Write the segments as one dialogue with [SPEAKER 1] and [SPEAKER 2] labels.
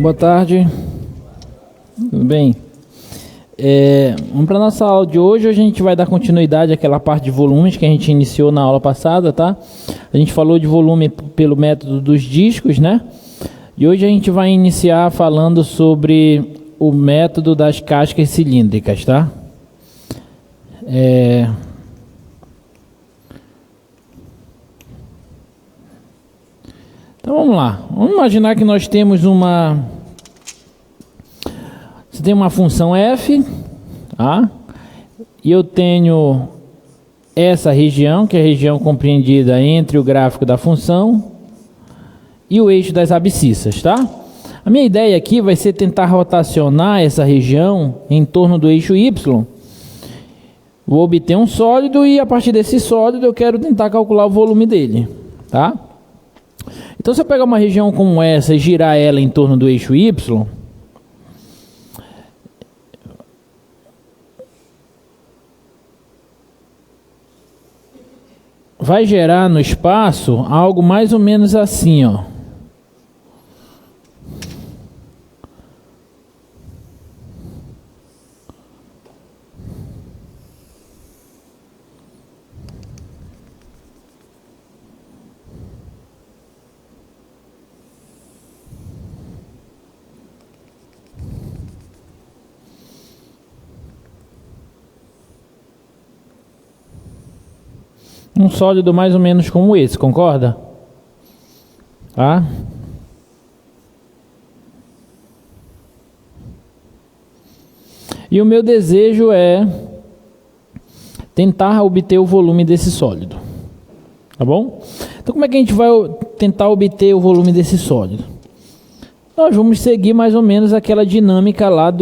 [SPEAKER 1] Boa tarde. Tudo bem? Vamos para a nossa aula de hoje. A gente vai dar continuidade àquela parte de volumes que a gente iniciou na aula passada, tá? A gente falou de volume pelo método dos discos, né? E hoje a gente vai iniciar falando sobre o método das cascas cilíndricas, tá? Então vamos lá. Vamos imaginar que nós temos Você tem uma função f, tá? E eu tenho essa região, que é a região compreendida entre o gráfico da função e o eixo das abscissas, tá? A minha ideia aqui vai ser tentar rotacionar essa região em torno do eixo y. Vou obter um sólido e a partir desse sólido eu quero tentar calcular o volume dele, tá? Então, se eu pegar uma região como essa e girar ela em torno do eixo y, vai gerar no espaço algo mais ou menos assim, ó. Um sólido mais ou menos como esse, concorda? Tá? E o meu desejo é tentar obter o volume desse sólido. Tá bom? Então como é que a gente vai tentar obter o volume desse sólido? Nós vamos seguir mais ou menos aquela dinâmica lá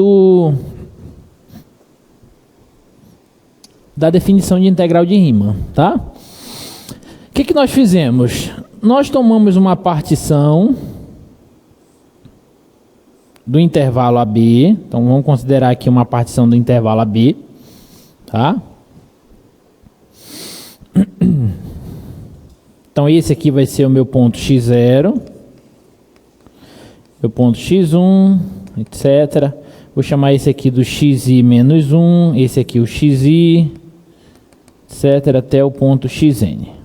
[SPEAKER 1] da definição de integral de Riemann, tá? O que nós fizemos? Nós tomamos uma partição do intervalo AB, então vamos considerar aqui uma partição do intervalo AB, tá? Então esse aqui vai ser o meu ponto x0, meu ponto x1, etc. Vou chamar esse aqui do xi menos 1, esse aqui o xi, etc. até o ponto xn.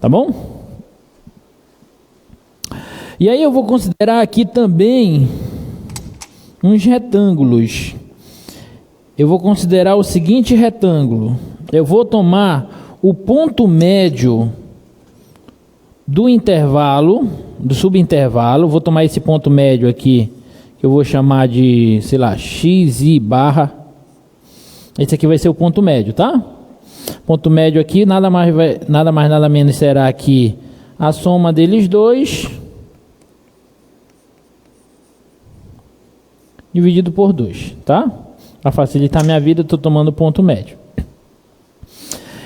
[SPEAKER 1] Tá bom? E aí eu vou considerar aqui também uns retângulos. Eu vou considerar o seguinte retângulo. Eu vou tomar o ponto médio do intervalo, do subintervalo. Vou tomar esse ponto médio aqui, que eu vou chamar de, sei lá, xi barra. Esse aqui vai ser o ponto médio, tá? Ponto médio aqui, nada mais nada menos será aqui a soma deles dois dividido por 2, tá? Para facilitar minha vida, eu estou tomando o ponto médio.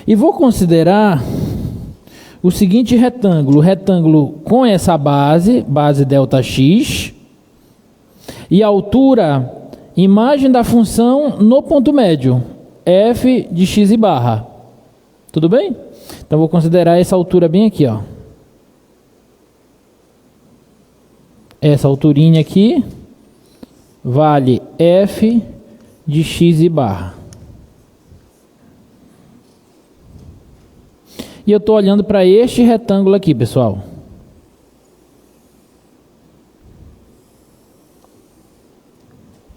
[SPEAKER 1] E vou considerar o seguinte retângulo, com essa base ΔX, e a altura, imagem da função no ponto médio, f de x barra. Tudo bem? Então vou considerar essa altura bem aqui, ó. Essa alturinha aqui vale f de x barra. E eu estou olhando para este retângulo aqui, pessoal.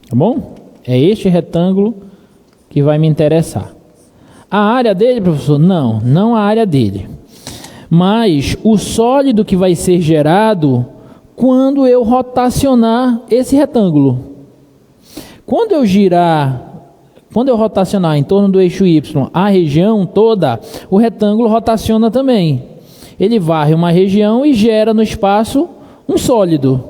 [SPEAKER 1] Tá bom? É este retângulo que vai me interessar. A área dele, professor? Não a área dele. Mas o sólido que vai ser gerado quando eu rotacionar esse retângulo. Quando eu rotacionar em torno do eixo Y a região toda, o retângulo rotaciona também. Ele varre uma região e gera no espaço um sólido.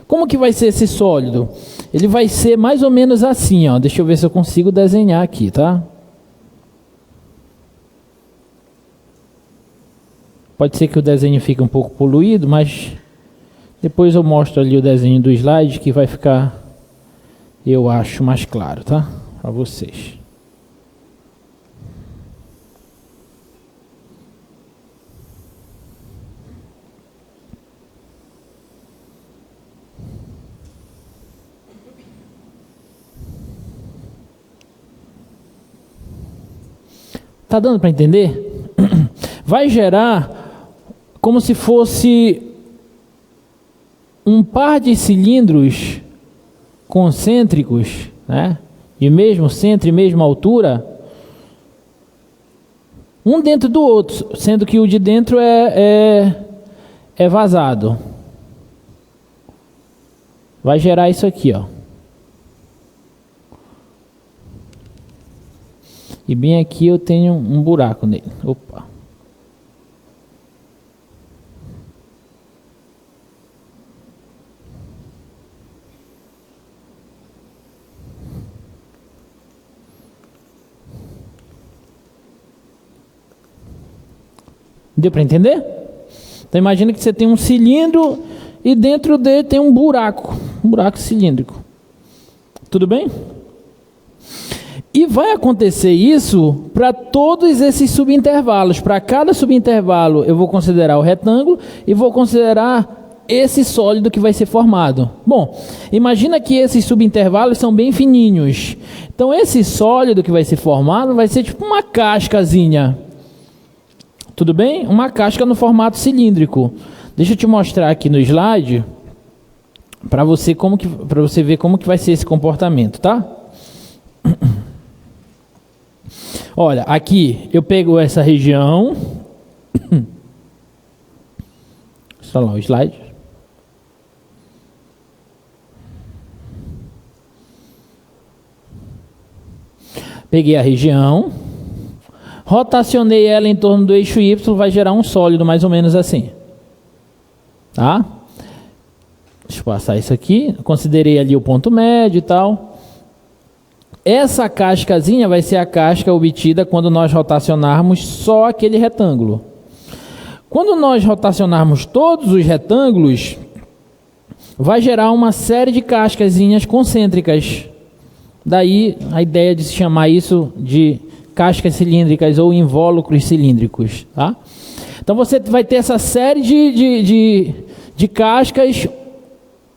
[SPEAKER 1] Como que vai ser esse sólido? Ele vai ser mais ou menos assim, ó. Deixa eu ver se eu consigo desenhar aqui, tá? Pode ser que o desenho fique um pouco poluído, mas depois eu mostro ali o desenho do slide que vai ficar, eu acho, mais claro, tá? Para vocês. Tá dando para entender? Vai gerar como se fosse um par de cilindros concêntricos, né? De mesmo centro e mesma altura, um dentro do outro, sendo que o de dentro é vazado. Vai gerar isso aqui, ó. E bem aqui eu tenho um buraco nele. Opa. Deu para entender? Então imagina que você tem um cilindro e dentro dele tem um buraco cilíndrico. Tudo bem? E vai acontecer isso para todos esses subintervalos. Para cada subintervalo eu vou considerar o retângulo e vou considerar esse sólido que vai ser formado. Bom, imagina que esses subintervalos são bem fininhos. Então esse sólido que vai ser formado vai ser tipo uma cascazinha. Tudo bem? Uma casca no formato cilíndrico. Deixa eu te mostrar aqui no slide para você ver como que vai ser esse comportamento, tá? Olha, aqui eu pego essa região. Só lá o slide. Peguei a região, rotacionei ela em torno do eixo Y, vai gerar um sólido mais ou menos assim. Tá? Deixa eu passar isso aqui. Considerei ali o ponto médio e tal. Essa cascazinha vai ser a casca obtida quando nós rotacionarmos só aquele retângulo. Quando nós rotacionarmos todos os retângulos, vai gerar uma série de cascazinhas concêntricas. Daí a ideia de se chamar isso de cascas cilíndricas ou invólucros cilíndricos. Tá? Então você vai ter essa série de cascas,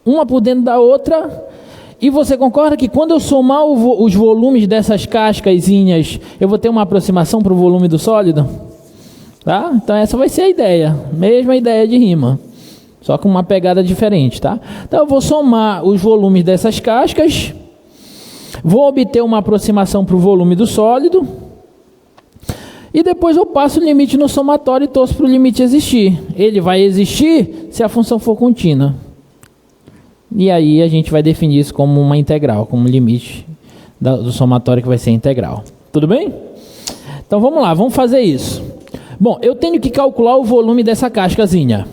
[SPEAKER 1] uma por dentro da outra. E você concorda que quando eu somar os volumes dessas cascazinhas, eu vou ter uma aproximação para o volume do sólido? Tá? Então essa vai ser a ideia, mesma ideia de rima, só com uma pegada diferente, tá? Então eu vou somar os volumes dessas cascas, vou obter uma aproximação para o volume do sólido, e depois eu passo o limite no somatório e torço para o limite existir. Ele vai existir se a função for contínua. E aí a gente vai definir isso como uma integral, como um limite do somatório que vai ser integral. Tudo bem? Então vamos lá, vamos fazer isso. Bom, eu tenho que calcular o volume dessa cascazinha.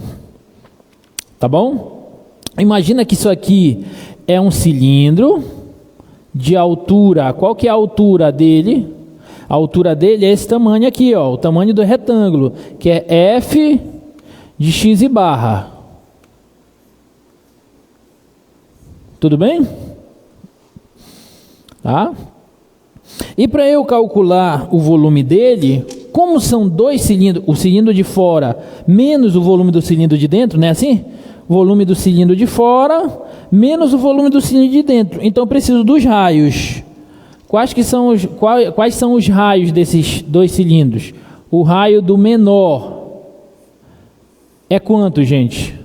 [SPEAKER 1] Tá bom? Imagina que isso aqui é um cilindro de altura. Qual que é a altura dele? A altura dele é esse tamanho aqui, ó, o tamanho do retângulo, que é f de x e barra. Tudo bem? Tá? E para eu calcular o volume dele, como são dois cilindros, o cilindro de fora menos o volume do cilindro de dentro, não é assim? O volume do cilindro de fora menos o volume do cilindro de dentro. Então eu preciso dos raios. Quais são os raios desses dois cilindros? O raio do menor é quanto, gente?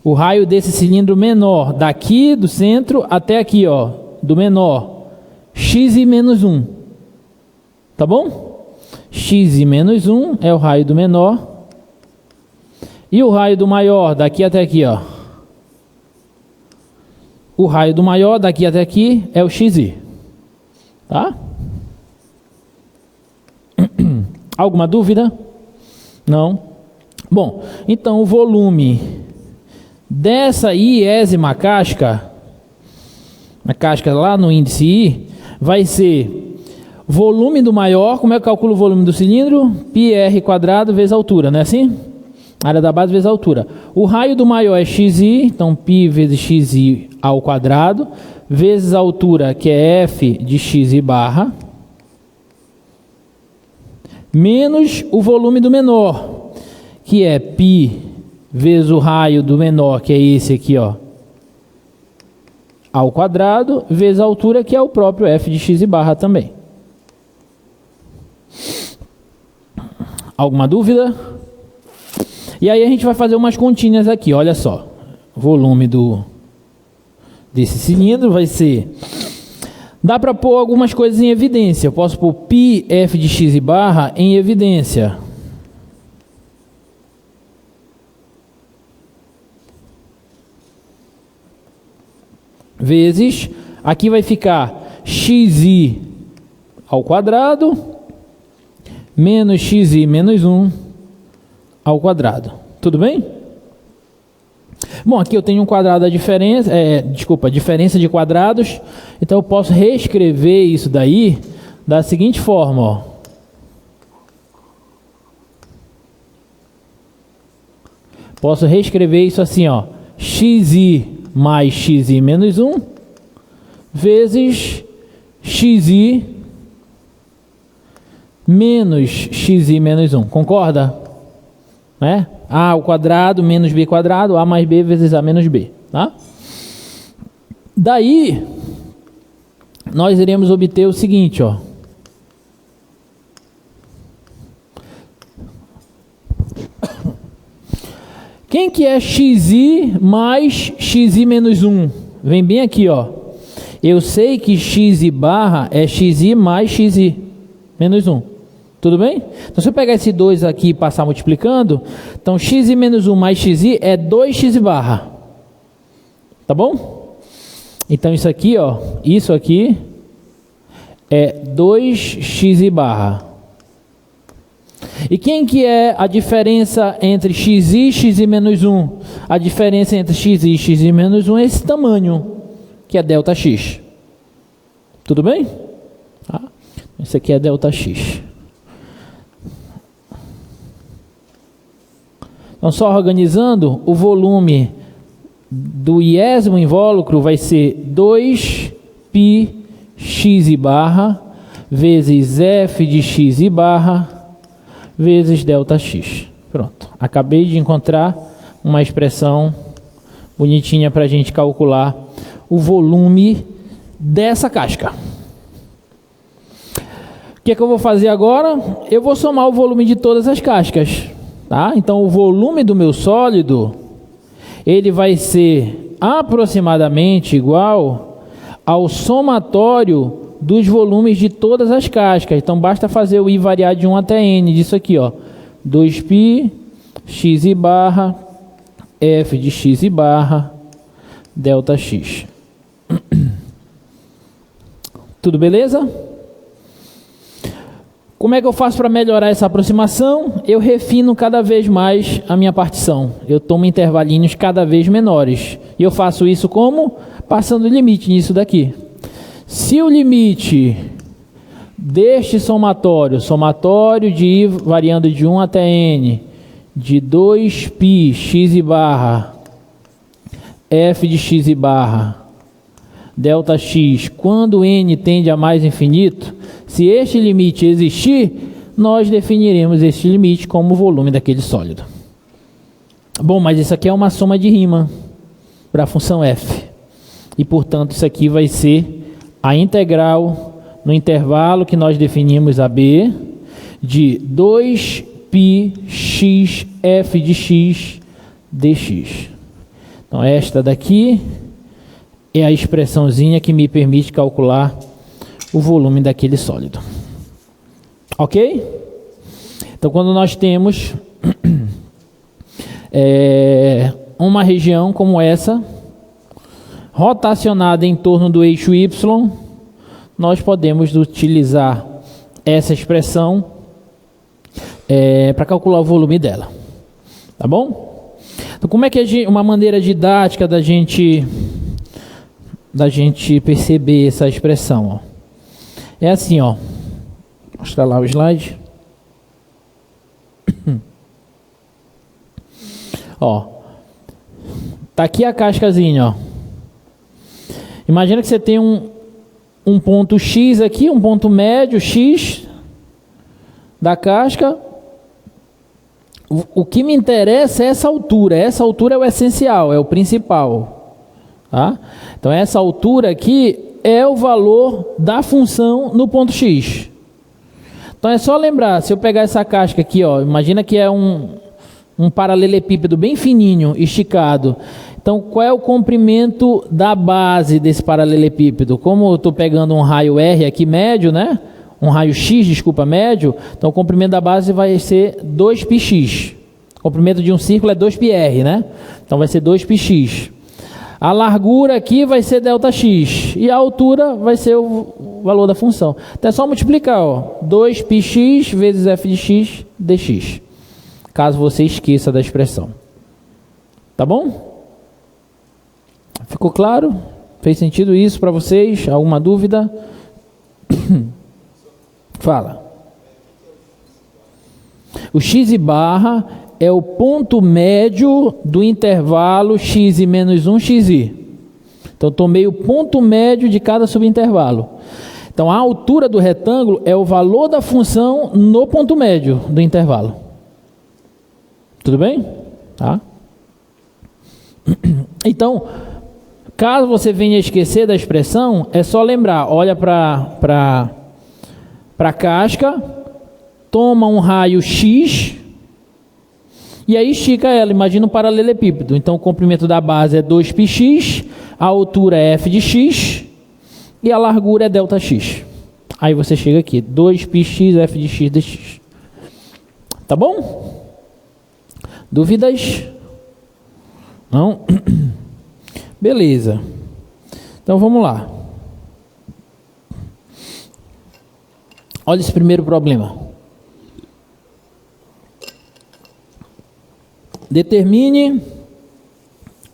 [SPEAKER 1] O raio desse cilindro menor, daqui do centro até aqui, ó, do menor, x e menos 1. Tá bom? X e menos 1 é o raio do menor. E o raio do maior, daqui até aqui, ó. O raio do maior, daqui até aqui, é o xi. Tá? Alguma dúvida? Não? Bom, então o volume dessa iésima casca, a casca lá no índice I, vai ser volume do maior. Como é que eu calculo o volume do cilindro? πr² vezes a altura, não é assim? Área da base vezes a altura. O raio do maior é xi, então π vezes xi ao quadrado, vezes a altura, que é f de x e barra, menos o volume do menor, que é π vezes o raio do menor, que é esse aqui, ó, ao quadrado, vezes a altura, que é o próprio f de x e barra também. Alguma dúvida? E aí a gente vai fazer umas continhas aqui, olha só. O volume desse cilindro vai ser... Dá para pôr algumas coisas em evidência. Eu posso pôr π f de x e barra em evidência. Vezes, aqui vai ficar xi ao quadrado menos xi menos 1 ao quadrado. Tudo bem? Bom, aqui eu tenho um quadrado da diferença, diferença de quadrados. Então eu posso reescrever isso daí da seguinte forma, ó. Posso reescrever isso assim, ó. Xi mais xi menos 1 vezes xi menos xi menos 1. Concorda? Né? A ao quadrado menos b quadrado, a mais b vezes a menos b. Tá? Daí, nós iremos obter o seguinte, ó. Quem que é xi mais xi menos 1? Vem bem aqui, ó. Eu sei que x e barra é xi mais xi menos 1. Tudo bem? Então, se eu pegar esse 2 aqui e passar multiplicando, então xi menos 1 mais xi é 2x barra. Tá bom? Então, isso aqui, ó, isso aqui é 2x barra. E quem que é a diferença entre xi e xi menos 1? A diferença entre xi e xi menos 1 é esse tamanho, que é ΔX. Tudo bem? Tá? Esse aqui é ΔX. Então, só organizando, o volume do iésimo invólucro vai ser 2π x barra vezes f de x barra vezes ΔX. Pronto. Acabei de encontrar uma expressão bonitinha para a gente calcular o volume dessa casca. O que é que eu vou fazer agora? Eu vou somar o volume de todas as cascas. Tá? Então, o volume do meu sólido, ele vai ser aproximadamente igual ao somatório dos volumes de todas as cascas. Então, basta fazer o i variar de 1 até n disso aqui, ó. 2π x barra f de x barra ΔX. Tudo beleza? Como é que eu faço para melhorar essa aproximação? Eu refino cada vez mais a minha partição. Eu tomo intervalinhos cada vez menores. E eu faço isso como? Passando o limite nisso daqui. Se o limite deste somatório de i variando de 1 até n, de 2π x barra f de x barra ΔX, quando n tende a mais infinito, se este limite existir, nós definiremos este limite como o volume daquele sólido. Bom, mas isso aqui é uma soma de Riemann para a função f. E, portanto, isso aqui vai ser a integral no intervalo que nós definimos AB de 2π x f de x dx. Então, esta daqui é a expressãozinha que me permite calcular o volume daquele sólido. Ok? Então, quando nós temos uma região como essa, rotacionada em torno do eixo Y, nós podemos utilizar essa expressão para calcular o volume dela. Tá bom? Então, como é que uma maneira didática da gente perceber essa expressão, ó? É assim, ó. Vou mostrar lá o slide. Ó. Tá aqui a cascazinha, ó. Imagina que você tem um ponto X aqui, um ponto médio X da casca. O que me interessa é essa altura. Essa altura é o essencial, é o principal. Tá? Então, essa altura aqui é o valor da função no ponto X. Então é só lembrar, se eu pegar essa casca aqui, ó, imagina que é um paralelepípedo bem fininho, esticado. Então qual é o comprimento da base desse paralelepípedo? Como eu estou pegando um raio R aqui médio, né? Um raio X, desculpa, médio. Então o comprimento da base vai ser 2πx. O comprimento de um círculo é 2πr, né? Então vai ser 2πx. A largura aqui vai ser ΔX. E a altura vai ser o valor da função. Então é só multiplicar, ó. 2πx vezes f de x dx. Caso você esqueça da expressão. Tá bom? Ficou claro? Fez sentido isso para vocês? Alguma dúvida? Fala. O x e barra é o ponto médio do intervalo x e menos 1 xi. Então, tomei o ponto médio de cada subintervalo. Então, a altura do retângulo é o valor da função no ponto médio do intervalo. Tudo bem? Tá? Então, caso você venha esquecer da expressão, é só lembrar. Olha para a casca, toma um raio X e aí estica ela. Imagina um paralelepípedo. Então o comprimento da base é 2πx, a altura é f de x e a largura é ΔX. Aí você chega aqui, 2πx f de x dx. Tá bom? Dúvidas? Não? Beleza. Então vamos lá. Olha esse primeiro problema. Determine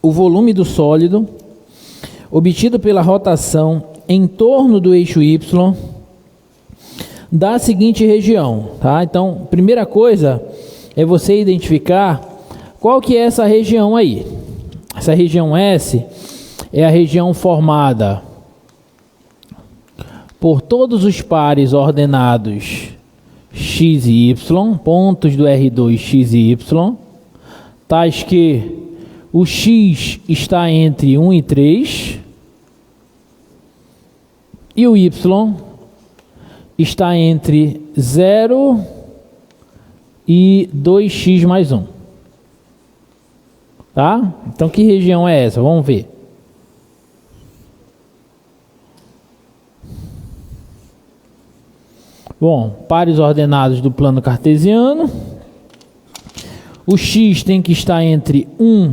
[SPEAKER 1] o volume do sólido obtido pela rotação em torno do eixo Y da seguinte região, tá? Então, primeira coisa é você identificar qual que é essa região aí. Essa região S é a região formada por todos os pares ordenados x e y, pontos do R2 x e y, tais que o x está entre 1 e 3 e o y está entre 0 e 2x mais 1. Tá? Então que região é essa? Vamos ver. Bom, pares ordenados do plano cartesiano. O x tem que estar entre 1,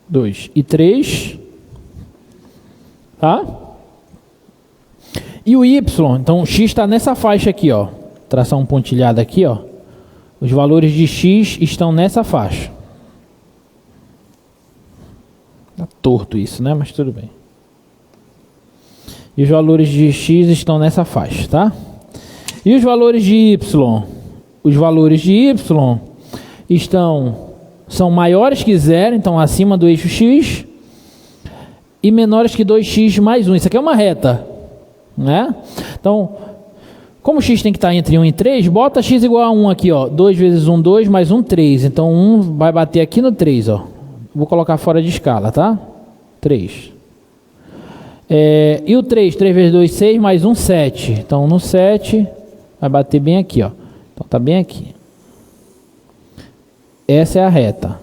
[SPEAKER 1] 2 e 3. Tá? E o y, então o x está nessa faixa aqui, ó. Traçar um pontilhado aqui, ó. Os valores de x estão nessa faixa. Tá torto isso, né? Mas tudo bem. E os valores de x estão nessa faixa, tá? E os valores de y? Os valores de y são maiores que zero, então acima do eixo x, e menores que 2x mais 1. Isso aqui é uma reta, né? Então, como x tem que estar entre 1 e 3, bota x igual a 1 aqui, ó. 2 vezes 1, 2, mais 1, 3. Então, 1 vai bater aqui no 3, ó. Vou colocar fora de escala, tá? 3. E o 3? 3 vezes 2, 6, mais 1, 7. Então, no 7, vai bater bem aqui, ó. Então, tá bem aqui. Essa é a reta.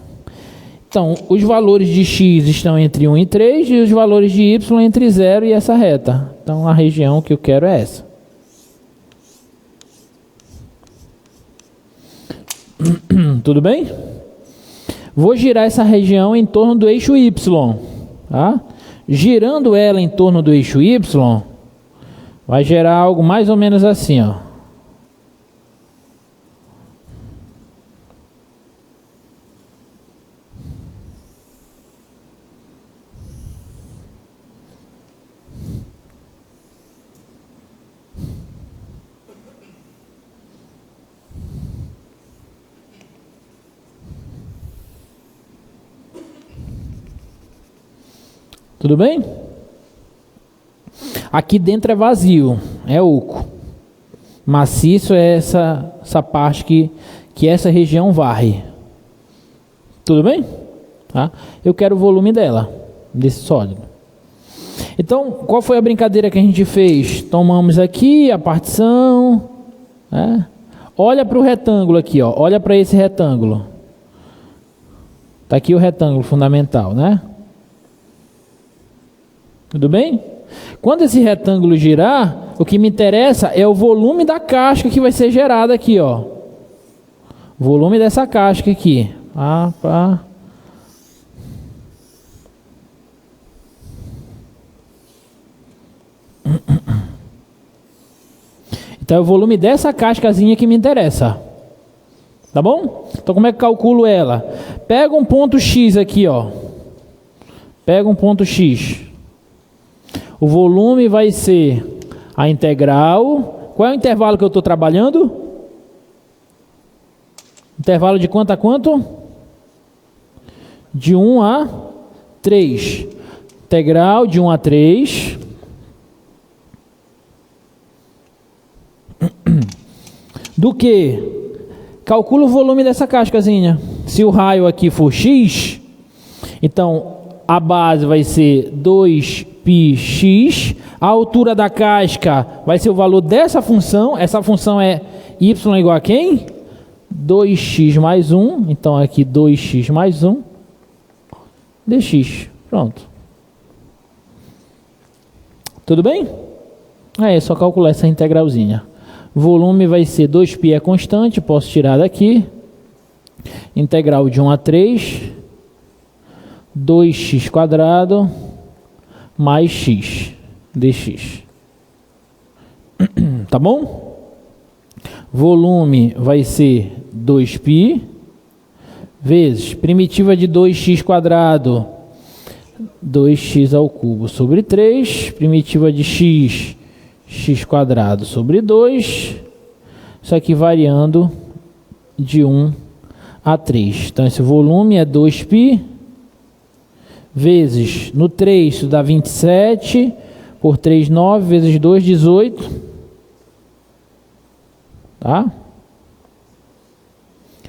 [SPEAKER 1] Então, os valores de x estão entre 1 e 3 e os valores de y entre 0 e essa reta. Então, a região que eu quero é essa. Tudo bem? Vou girar essa região em torno do eixo y, tá? Girando ela em torno do eixo y, vai gerar algo mais ou menos assim, ó. Tudo bem? Aqui dentro é vazio, é oco. Maciço é essa parte que essa região varre. Tudo bem? Tá? Eu quero o volume dela, desse sólido. Então, qual foi a brincadeira que a gente fez? Tomamos aqui a partição, né? Olha para o retângulo aqui, ó. Olha para esse retângulo. Está aqui o retângulo fundamental, né? Tudo bem? Quando esse retângulo girar, o que me interessa é o volume da casca que vai ser gerado aqui, ó. Volume dessa casca aqui. Então é o volume dessa cascazinha que me interessa. Tá bom? Então como é que calculo ela? Pega um ponto X aqui, ó. Pega um ponto X. O volume vai ser a integral. Qual é o intervalo que eu estou trabalhando? Intervalo de quanto a quanto? De 1 a 3. Integral de 1 a 3. Do que? Calcula o volume dessa cascazinha. Se o raio aqui for X, então a base vai ser 2πx. A altura da casca vai ser o valor dessa função. Essa função é y igual a quem? 2x mais 1. Então aqui 2x mais 1 dx. Pronto. Tudo bem? É só calcular essa integralzinha. Volume vai ser 2π é constante, posso tirar daqui. Integral de 1 a 3, 2x quadrado mais x dx. Tá bom? Volume vai ser 2π vezes primitiva de 2x quadrado, 2x ao cubo sobre 3, primitiva de x, x quadrado sobre 2, isso aqui variando de 1 a 3. Então esse volume é 2π vezes, no 3 isso dá 27, por 3, 9, vezes 2, 18. Tá?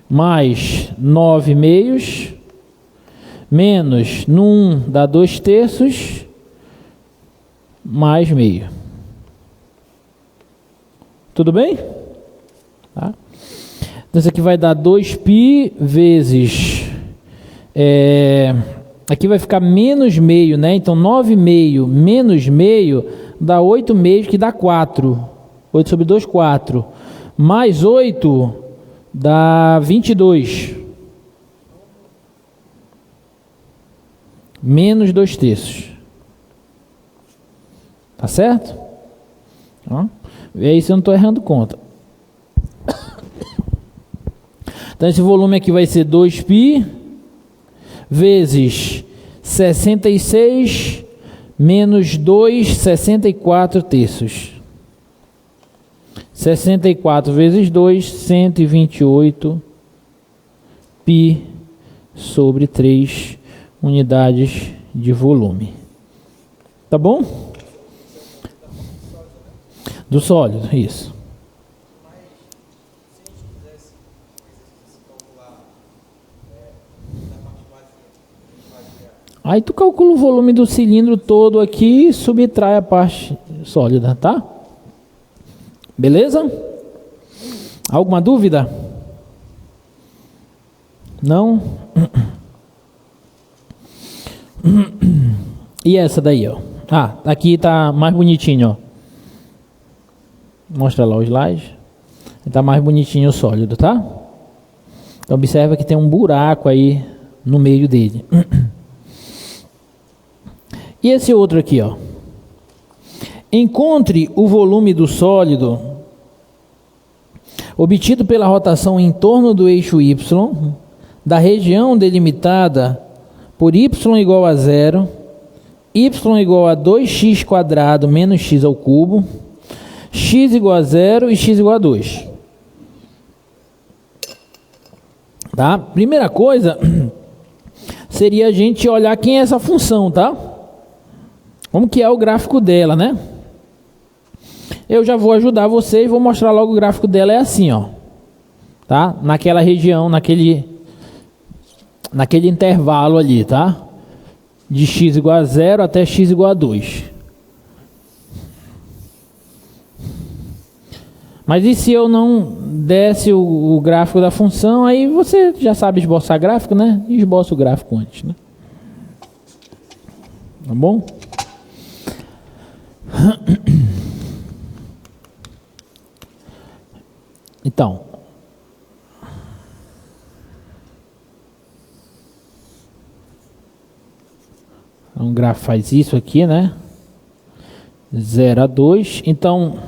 [SPEAKER 1] Mais 9 meios, menos, no 1 dá 2 terços, mais meio. Tudo bem? Tá? Então isso aqui vai dar 2π vezes... aqui vai ficar menos meio, né? Então 9 meio menos meio dá 8 meios, que dá 4. 8 sobre 2, 4. Mais 8 dá 22. Menos 2 terços. Tá certo? Ó. E aí se eu não estou errando conta. Então esse volume aqui vai ser 2π vezes 66 menos 2, 64 terços. 64 vezes 2, 128 π sobre 3 unidades de volume. Tá bom? Do sólido, isso. Aí tu calcula o volume do cilindro todo aqui e subtrai a parte sólida, tá? Beleza? Alguma dúvida? Não? E essa daí, ó. Ah, aqui tá mais bonitinho, ó. Mostra lá o slide. Tá mais bonitinho o sólido, tá? Então observa que tem um buraco aí no meio dele. E esse outro aqui, ó. Encontre o volume do sólido obtido pela rotação em torno do eixo Y, da região delimitada por y igual a 0, y igual a 2x quadrado menos x ao cubo, x igual a 0 e x igual a 2. Tá? Primeira coisa seria a gente olhar quem é essa função, tá? Como que é o gráfico dela, né? Eu já vou ajudar você e vou mostrar logo o gráfico dela. É assim, ó. Tá? Naquela região, naquele intervalo ali, tá? De x igual a 0 até x igual a 2. Mas e se eu não desse o gráfico da função, aí você já sabe esboçar gráfico, né? Esboça o gráfico antes, né? Tá bom? Então, um gráfico faz isso aqui, né? 0 a 2. Então,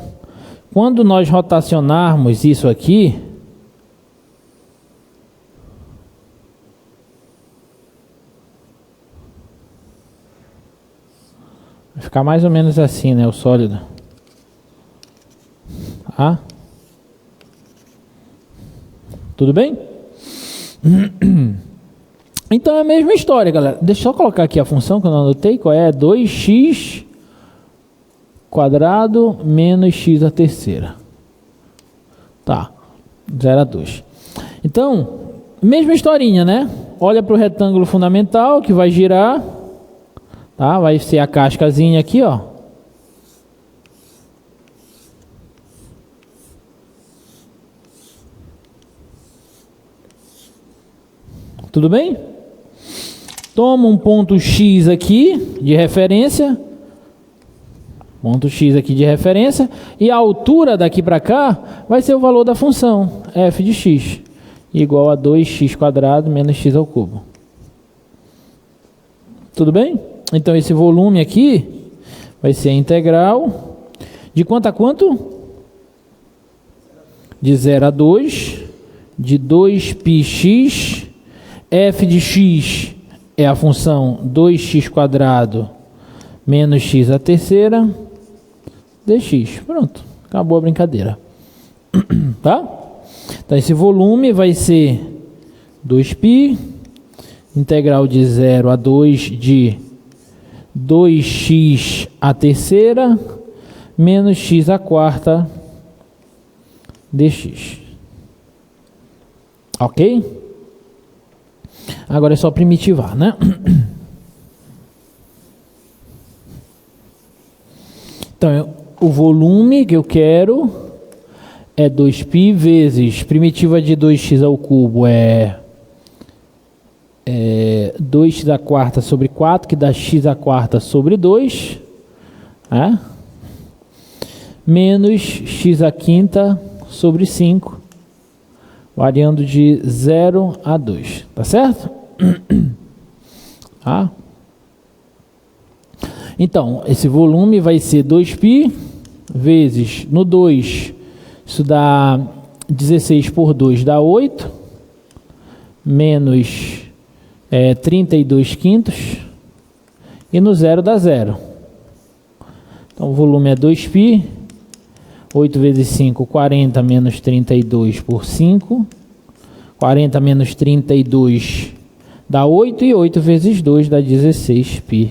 [SPEAKER 1] quando nós rotacionarmos isso aqui, vai ficar mais ou menos assim, né? O sólido. Ah? Tudo bem? Então é a mesma história, galera. Deixa eu só colocar aqui a função que eu não anotei. Qual é? 2x quadrado menos x a terceira. Tá. 0 a 2. Então, mesma historinha, né? Olha para o retângulo fundamental que vai girar. Tá? Vai ser a cascazinha aqui, ó. Tudo bem? Toma um ponto X aqui de referência. Ponto X aqui de referência. E a altura daqui para cá vai ser o valor da função f de x. Igual a 2x quadrado menos x ao cubo. Tudo bem? Então esse volume aqui vai ser a integral. De quanto a quanto? De 0 a 2. De 2πx. F de x é a função 2x quadrado menos x a terceira dx. Pronto, acabou a brincadeira. Tá? Então esse volume vai ser 2π, integral de 0 a 2 de 2x a terceira menos x a quarta dx. Ok? Agora é só primitivar, né? Então, o volume que eu quero é 2π vezes primitiva de 2x ao cubo é 2x a quarta sobre 4, que dá x a quarta sobre 2, né? Menos x a quinta sobre 5, variando de 0 a 2, tá certo? Tá? Então, esse volume vai ser 2π vezes, no 2, isso dá 16 por 2, dá 8, menos 32 quintos, e no 0 dá 0. Então, o volume é 2π, 8 vezes 5, 40 menos 32 por 5, 40 menos 32 dá 8, e 8 vezes 2 dá 16π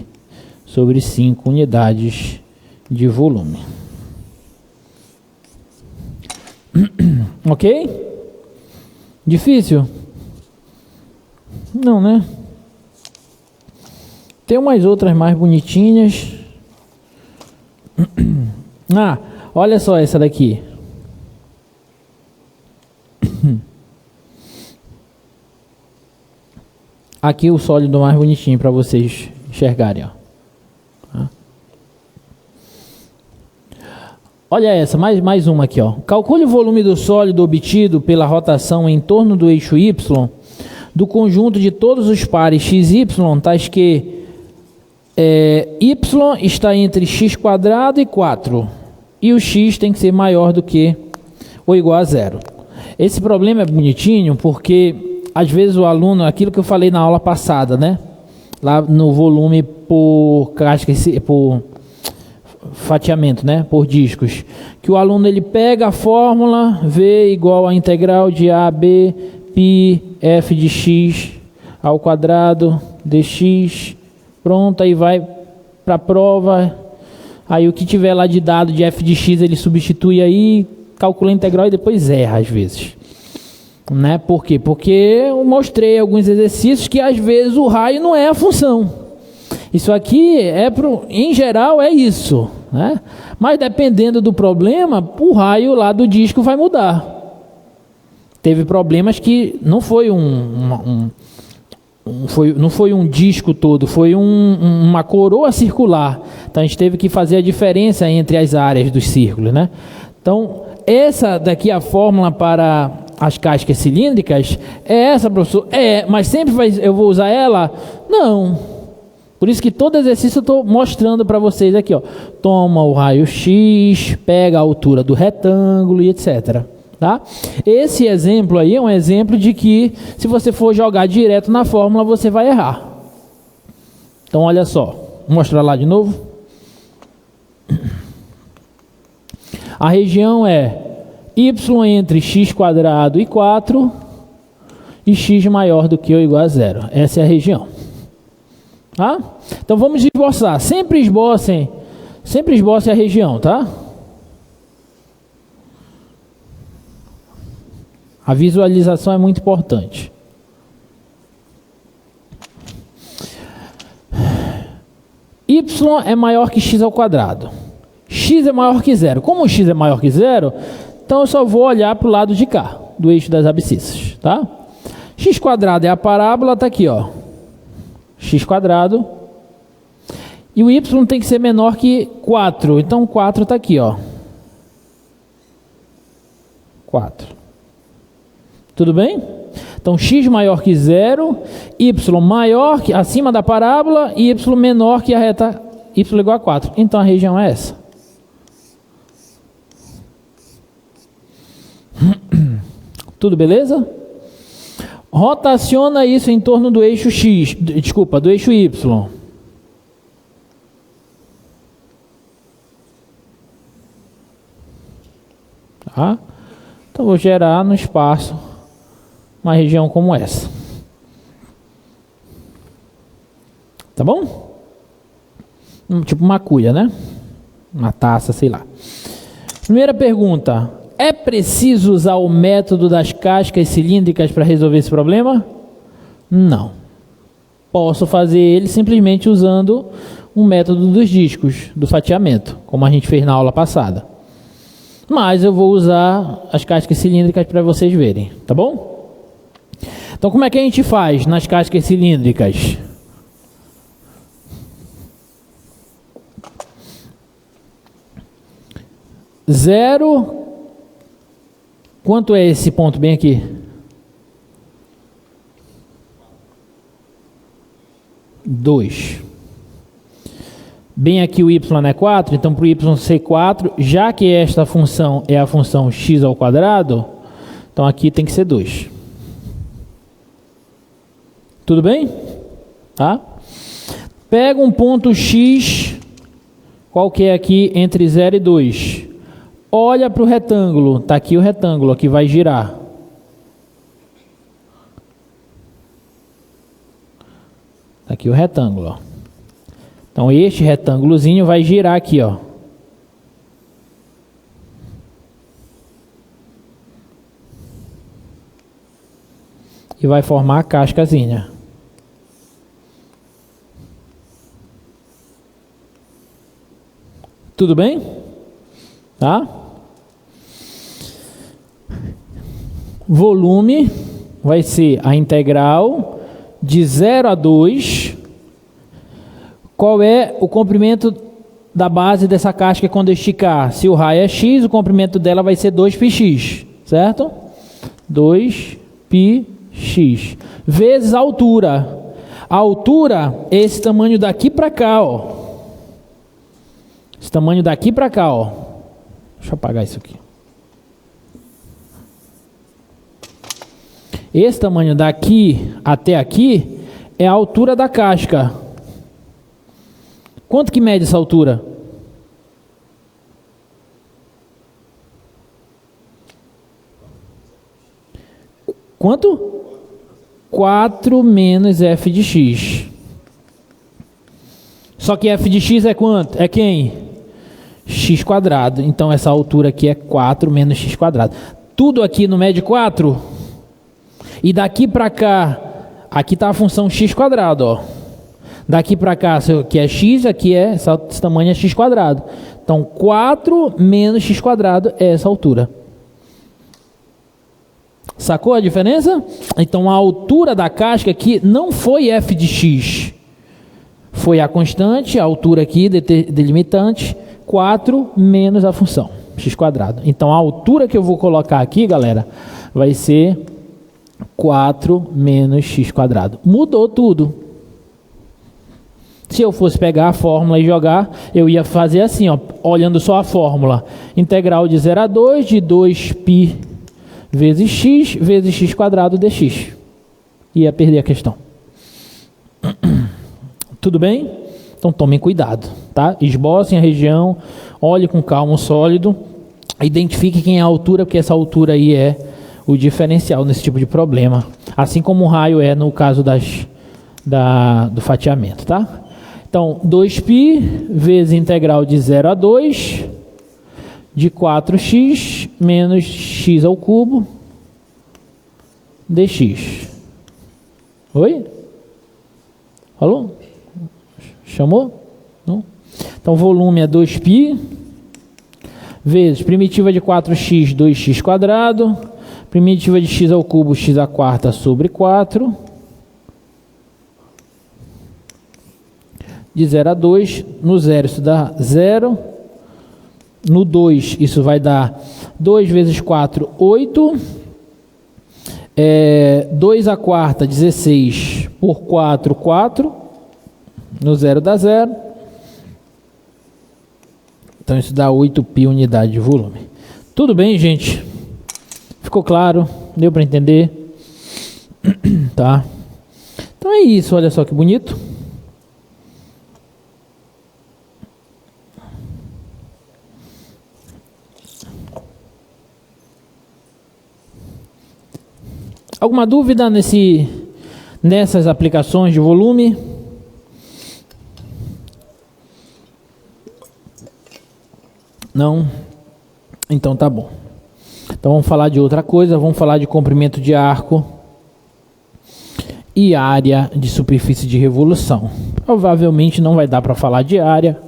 [SPEAKER 1] sobre 5 unidades de volume. Ok? Difícil? Não, né? Tem umas outras mais bonitinhas. Ah, olha só essa daqui. Aqui o sólido mais bonitinho para vocês enxergarem, ó. Olha essa, mais uma aqui, ó. Calcule o volume do sólido obtido pela rotação em torno do eixo Y do conjunto de todos os pares x e y, tais que y está entre x quadrado e 4, e o x tem que ser maior do que ou igual a 0. Esse problema é bonitinho porque às vezes o aluno, aquilo que eu falei na aula passada, né? Lá no volume por casca, por fatiamento, né? Por discos, que o aluno ele pega a fórmula V igual a integral de AB π f de x ao quadrado dx, pronto, aí vai para a prova, aí o que tiver lá de dado de f de x ele substitui aí, calcula a integral e depois erra às vezes, né? Por quê? Porque eu mostrei alguns exercícios que às vezes o raio não é a função. Isso aqui em geral é isso, né? Mas dependendo do problema, o raio lá do disco vai mudar. Teve problemas que não foi não foi um disco todo, foi uma coroa circular. Então a gente teve que fazer a diferença entre as áreas dos círculos, né? Então essa daqui é a fórmula para as cascas cilíndricas. É essa, professor? Mas sempre eu vou usar ela? Não. Por isso que todo exercício eu estou mostrando para vocês aqui, ó. Toma o raio-x, pega a altura do retângulo e etc. Tá? Esse exemplo aí é um exemplo de que se você for jogar direto na fórmula, você vai errar. Então olha só, vou mostrar lá de novo. A região é y entre x² e 4 e x maior do que ou igual a 0. Essa é a região. Tá? Então vamos esboçar. Sempre esbocem a região, tá? A visualização é muito importante. Y é maior que x ao quadrado. X é maior que 0. Como x é maior que 0, então eu só vou olhar para o lado de cá, do eixo das abscissas, tá? X² é a parábola, está aqui, ó. X². E o y tem que ser menor que 4. Então 4 está aqui, ó. 4. Tudo bem? Então x maior que 0, y maior que acima da parábola e y menor que a reta y igual a 4. Então a região é essa. Tudo beleza? Rotaciona isso em torno do eixo x, do eixo y. Tá? Então vou gerar no espaço uma região como essa. Tá bom? Tipo uma cuia, né? Uma taça, sei lá. Primeira pergunta: é preciso usar o método das cascas cilíndricas para resolver esse problema? Não. Posso fazer ele simplesmente usando o método dos discos, do fatiamento, como a gente fez na aula passada. Mas eu vou usar as cascas cilíndricas para vocês verem, tá bom? Então como é que a gente faz nas cascas cilíndricas? Zero. Quanto é esse ponto bem aqui? 2. Bem aqui o y é 4, então para o y ser 4, já que esta função é a função x ao quadrado, então aqui tem que ser 2. Tudo bem? Tá? Pega um ponto x, qualquer aqui, entre 0 e 2. Olha para o retângulo, está aqui o retângulo, que vai girar. Está aqui o retângulo, ó. Então este retângulozinho vai girar aqui, ó. E vai formar a cascazinha. Tudo bem? Tá? Volume vai ser a integral de 0 a 2. Qual é o comprimento da base dessa casca quando eu esticar? Se o raio é x, o comprimento dela vai ser 2πx, certo? 2πx vezes a altura. A altura é esse tamanho daqui para cá, ó. Esse tamanho daqui para cá, ó. Deixa eu apagar isso aqui. Esse tamanho daqui até aqui é a altura da casca. Quanto que mede essa altura? Quanto? 4 menos f de x. Só que f de x é quanto? É quem? X². Então essa altura aqui é 4 menos x². Tudo aqui não mede 4? E daqui para cá, aqui está a função x², ó. Daqui para cá, que é x, aqui é esse tamanho é x quadrado. Então, 4 menos x quadrado é essa altura. Sacou a diferença? Então, a altura da casca aqui não foi f de x. Foi a constante, a altura aqui, delimitante, 4 menos a função, x quadrado. Então, a altura que eu vou colocar aqui, galera, vai ser 4 menos x quadrado. Mudou tudo. Se eu fosse pegar a fórmula e jogar, eu ia fazer assim, ó, olhando só a fórmula. Integral de 0 a 2 de 2π vezes x quadrado dx. Ia perder a questão. Tudo bem? Então tomem cuidado, tá? Esbocem a região, olhe com calma o sólido, identifique quem é a altura, porque essa altura aí é o diferencial nesse tipo de problema. Assim como o raio é no caso do fatiamento, tá? Então, 2π vezes integral de 0 a 2 de 4x menos x ao cubo dx. Oi? Falou? Chamou? Não? Então, o volume é 2π vezes primitiva de 4x, 2x quadrado, primitiva de x ao cubo, x à quarta sobre 4, de 0 a 2, no 0 isso dá 0, no 2 isso vai dar 2 vezes 4, 8, 2 à quarta, 16, por 4, 4, no 0 dá 0, então isso dá 8π unidade de volume. Tudo bem, gente? Ficou claro? Deu para entender? Tá? Então é isso, olha só que bonito. Alguma dúvida nessas aplicações de volume? Não? Então tá bom. Então vamos falar de outra coisa, vamos falar de comprimento de arco e área de superfície de revolução. Provavelmente não vai dar para falar de área,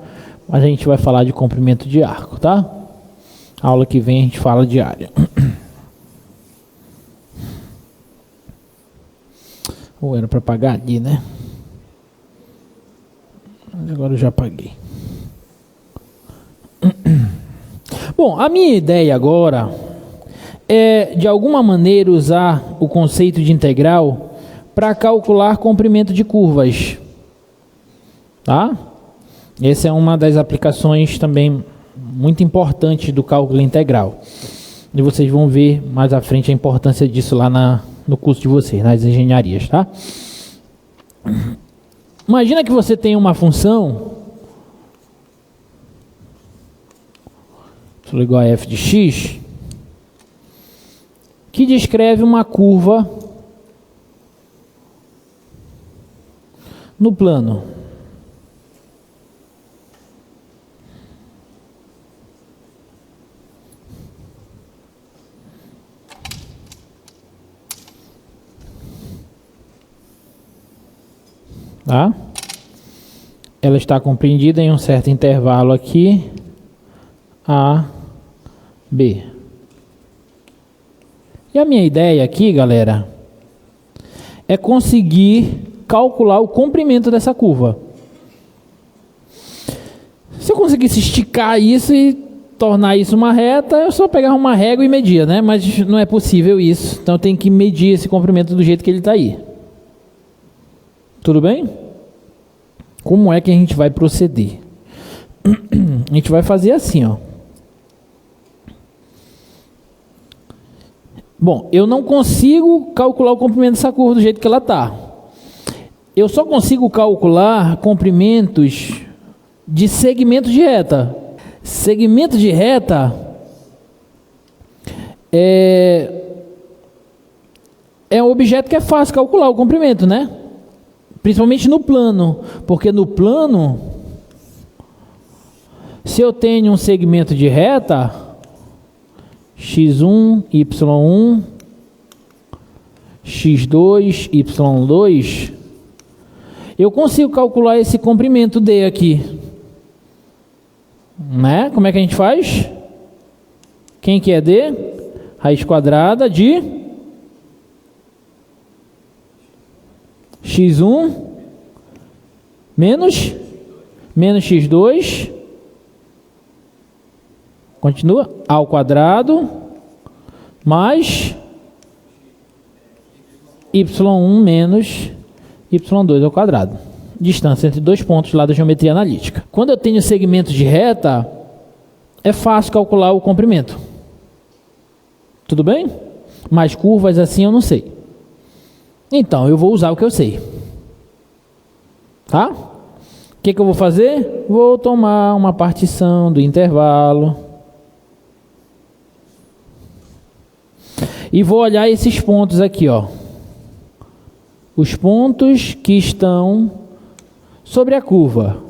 [SPEAKER 1] mas a gente vai falar de comprimento de arco, tá? Aula que vem a gente fala de área. Ou era para pagar ali, né? Mas agora eu já paguei. Bom, a minha ideia agora é, de alguma maneira, usar o conceito de integral para calcular comprimento de curvas. Tá? Essa é uma das aplicações também muito importantes do cálculo integral. E vocês vão ver mais à frente a importância disso lá no curso de vocês, nas engenharias, tá? Imagina que você tem uma função igual a f de x, que descreve uma curva no plano. Tá? Ela está compreendida em um certo intervalo aqui, A, B. E a minha ideia aqui, galera, é conseguir calcular o comprimento dessa curva. Se eu conseguisse esticar isso e tornar isso uma reta, eu só pegava uma régua e media, né? Mas não é possível isso. Então eu tenho que medir esse comprimento do jeito que ele está aí. Tudo bem? Como é que a gente vai proceder? A gente vai fazer assim, ó. Bom, eu não consigo calcular o comprimento dessa curva do jeito que ela está. Eu só consigo calcular comprimentos de segmento de reta. Segmento de reta é um objeto que é fácil calcular o comprimento, né? Principalmente no plano, porque no plano, se eu tenho um segmento de reta, x1, y1, x2, y2, eu consigo calcular esse comprimento D aqui. Né? Como é que a gente faz? Quem que é D? Raiz quadrada de x1 menos x2, continua, ao quadrado, mais y1 menos y2 ao quadrado. Distância entre dois pontos lá da geometria analítica. Quando eu tenho segmentos de reta, é fácil calcular o comprimento. Tudo bem? Mas curvas assim eu não sei. Então, eu vou usar o que eu sei. Tá? O que eu vou fazer? Vou tomar uma partição do intervalo. E vou olhar esses pontos aqui, ó. Os pontos que estão sobre a curva.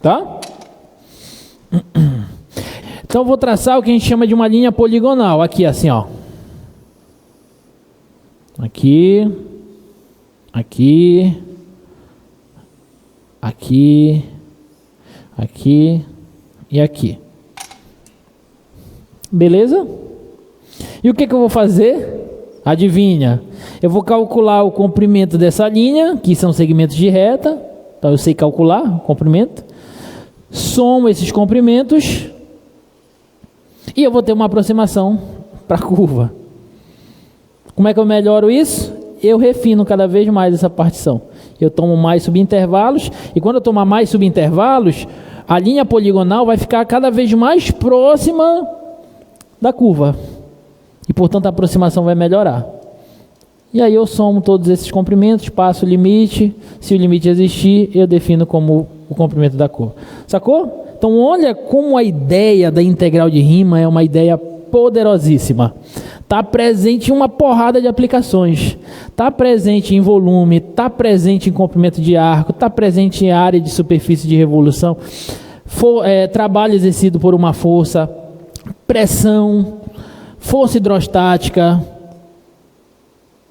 [SPEAKER 1] Tá? Então eu vou traçar o que a gente chama de uma linha poligonal. Aqui, assim, ó. Aqui. Aqui. Aqui. Aqui. E aqui. Beleza? E o que eu vou fazer? Adivinha? Eu vou calcular o comprimento dessa linha, que são segmentos de reta. Então eu sei calcular o comprimento. Somo esses comprimentos e eu vou ter uma aproximação para a curva. Como é que eu melhoro isso? Eu refino cada vez mais essa partição. Eu tomo mais subintervalos e quando eu tomar mais subintervalos, a linha poligonal vai ficar cada vez mais próxima da curva. E portanto a aproximação vai melhorar. E aí eu somo todos esses comprimentos, passo o limite. Se o limite existir, eu defino como o comprimento da curva. Sacou? Então olha como a ideia da integral de Riemann é uma ideia poderosíssima. Está presente em uma porrada de aplicações. Está presente em volume, está presente em comprimento de arco, está presente em área de superfície de revolução, trabalho exercido por uma força, pressão, força hidrostática.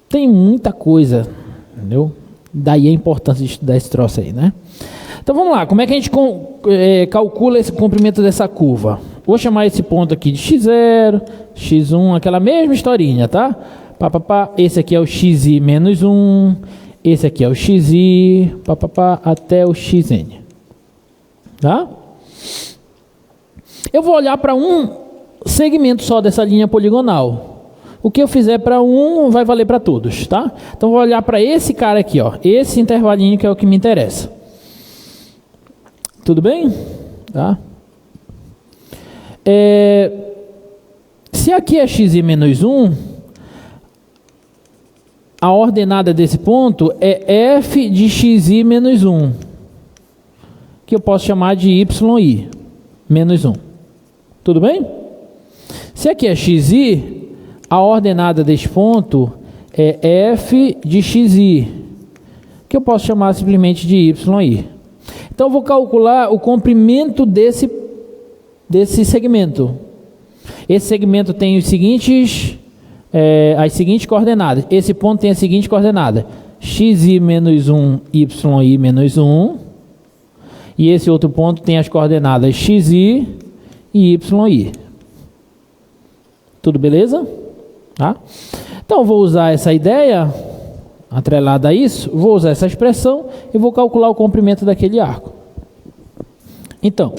[SPEAKER 1] Tem muita coisa, entendeu? Daí a importância de estudar esse troço aí, né? Então vamos lá, como é que a gente calcula esse comprimento dessa curva? Vou chamar esse ponto aqui de x0, x1, aquela mesma historinha, tá? Esse aqui é o xi menos 1, esse aqui é o xi, até o xn. Tá? Eu vou olhar para um segmento só dessa linha poligonal. O que eu fizer para um vai valer para todos, tá? Então vou olhar para esse cara aqui, ó, esse intervalinho que é o que me interessa. Tudo bem? Tá? Se aqui é x menos 1, a ordenada desse ponto é f de x menos 1, que eu posso chamar de y menos 1. Tudo bem? Se aqui é x, a ordenada desse ponto é f de x, que eu posso chamar simplesmente de y. Então eu vou calcular o comprimento desse segmento. Esse segmento tem as seguintes coordenadas. Esse ponto tem a seguinte coordenada: xi menos 1, yi menos 1. E esse outro ponto tem as coordenadas xi e yi. Tudo beleza? Tá? Então eu vou usar essa ideia atrelada a isso, vou usar essa expressão e vou calcular o comprimento daquele arco. Então,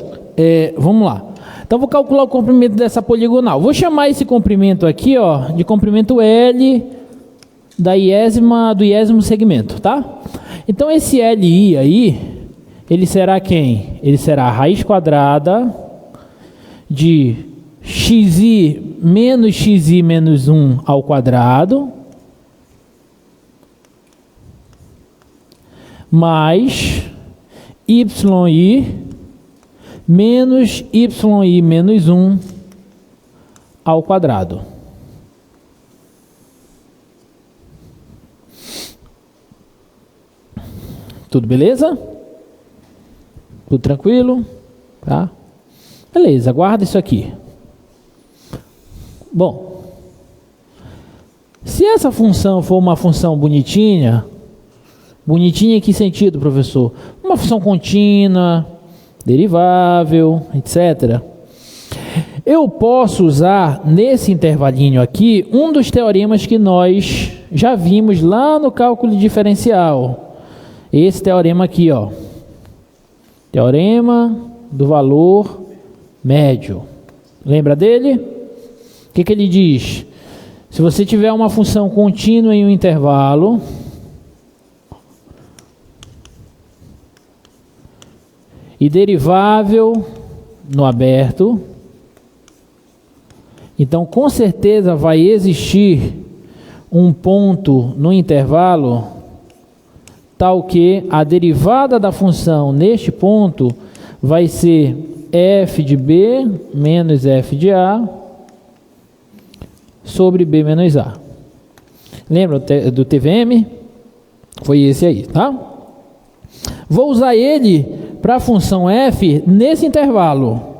[SPEAKER 1] vamos lá. Então vou calcular o comprimento dessa poligonal. Vou chamar esse comprimento aqui, ó, de comprimento L do iésimo segmento, tá? Então esse LI aí, ele será quem? Ele será a raiz quadrada de xi menos 1 ao quadrado mais yi menos yi menos 1 ao quadrado. Tudo beleza? Tudo tranquilo? Tá? Beleza, guarda isso aqui. Bom, se essa função for uma função bonitinha, bonitinha em que sentido, professor? Uma função contínua, derivável, etc. Eu posso usar nesse intervalinho aqui um dos teoremas que nós já vimos lá no cálculo diferencial. Esse teorema aqui, ó. Teorema do valor médio. Lembra dele? O que ele diz? Se você tiver uma função contínua em um intervalo, e derivável no aberto, então com certeza vai existir um ponto no intervalo tal que a derivada da função neste ponto vai ser f de b menos f de a sobre b menos a. Lembra do TVM? Foi esse aí, tá? Vou usar ele para a função f nesse intervalo.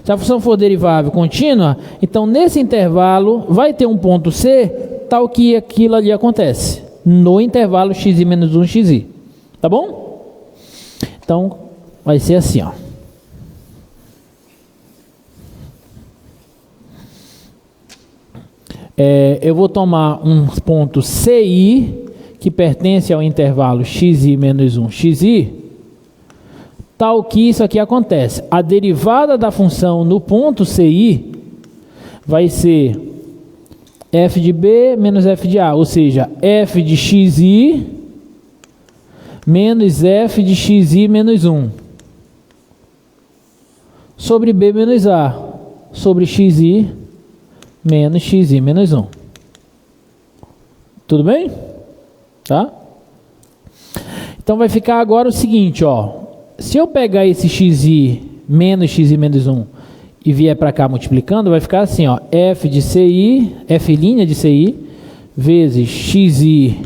[SPEAKER 1] Se a função for derivável contínua, então nesse intervalo vai ter um ponto C, tal que aquilo ali acontece, no intervalo xi menos 1 xi. Tá bom? Então vai ser assim, ó. Eu vou tomar um ponto CI, que pertence ao intervalo xi menos 1 xi, tal que isso aqui acontece. A derivada da função no ponto CI vai ser f de b menos f de a, ou seja, f de xi menos f de xi menos 1 sobre b menos a sobre xi menos xi menos 1. Tudo bem? Tá? Então vai ficar agora o seguinte, ó. Se eu pegar esse xi menos 1 e vier para cá multiplicando, vai ficar assim, ó, f de ci, f' de ci, vezes xi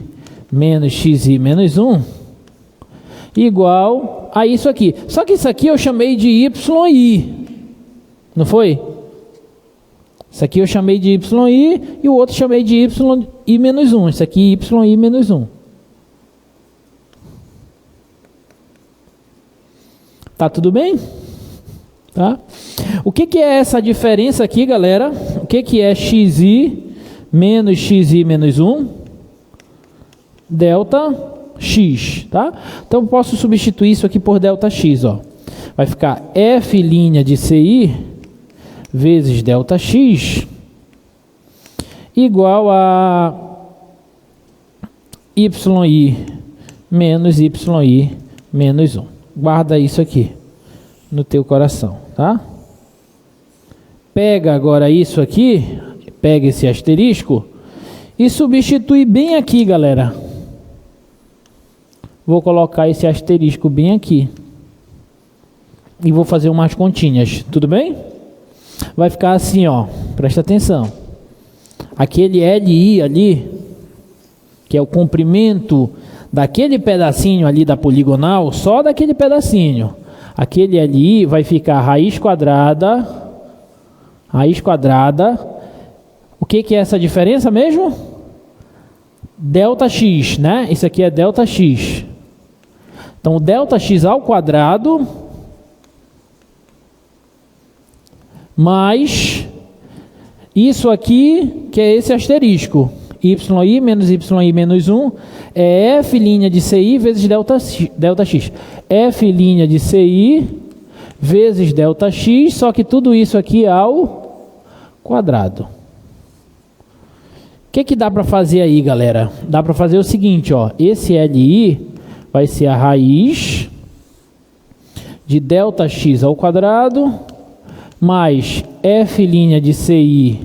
[SPEAKER 1] menos xi menos 1, igual a isso aqui. Só que isso aqui eu chamei de yi, não foi? Isso aqui eu chamei de yi e o outro chamei de yi menos 1. Isso aqui yi menos 1. Tá tudo bem? Tá? O que é essa diferença aqui, galera? O que é xi menos 1? Delta x, tá? Então eu posso substituir isso aqui por delta x, ó. Vai ficar f' de ci vezes delta x igual a yi menos yi menos 1. Guarda isso aqui no teu coração, tá? Pega agora isso aqui, pega esse asterisco e substitui bem aqui, galera. Vou colocar esse asterisco bem aqui e vou fazer umas continhas, tudo bem? Vai ficar assim, ó, presta atenção. Aquele LI ali, que é o comprimento daquele pedacinho ali da poligonal, só daquele pedacinho. Aquele LI vai ficar raiz quadrada. O que é essa diferença mesmo? Delta x, né? Isso aqui é delta x. Então, delta x ao quadrado mais isso aqui, que é esse asterisco. yi menos yi menos 1 é f' de ci vezes delta x. F' de ci vezes delta x, só que tudo isso aqui ao quadrado. O que dá para fazer aí, galera? Dá para fazer o seguinte, ó. Esse LI vai ser a raiz de delta x ao quadrado mais f' de ci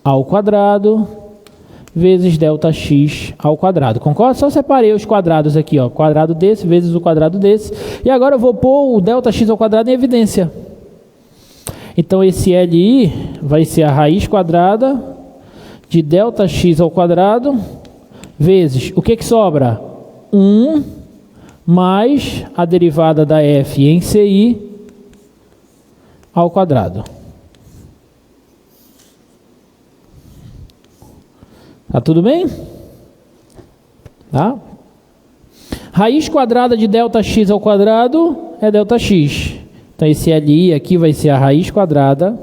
[SPEAKER 1] ao quadrado vezes delta x ao quadrado. Concorda? Só separei os quadrados aqui, ó. Quadrado desse vezes o quadrado desse. E agora eu vou pôr o delta x ao quadrado em evidência. Então esse LI vai ser a raiz quadrada de delta x ao quadrado vezes, o que sobra? 1 mais a derivada da f em ci ao quadrado. Tá tudo bem? Tá? Raiz quadrada de ΔX ao quadrado é ΔX. Então esse LI aqui vai ser a raiz quadrada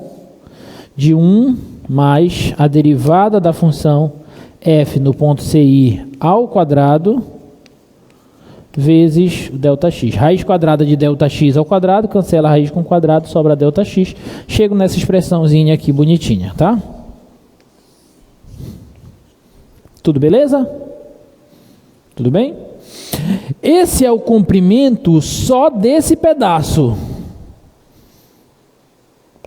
[SPEAKER 1] de 1 mais a derivada da função f no ponto CI ao quadrado vezes ΔX. Raiz quadrada de ΔX ao quadrado, cancela a raiz com quadrado, sobra ΔX. Chego nessa expressãozinha aqui bonitinha, tá? Tudo beleza? Tudo bem? Esse é o comprimento só desse pedaço.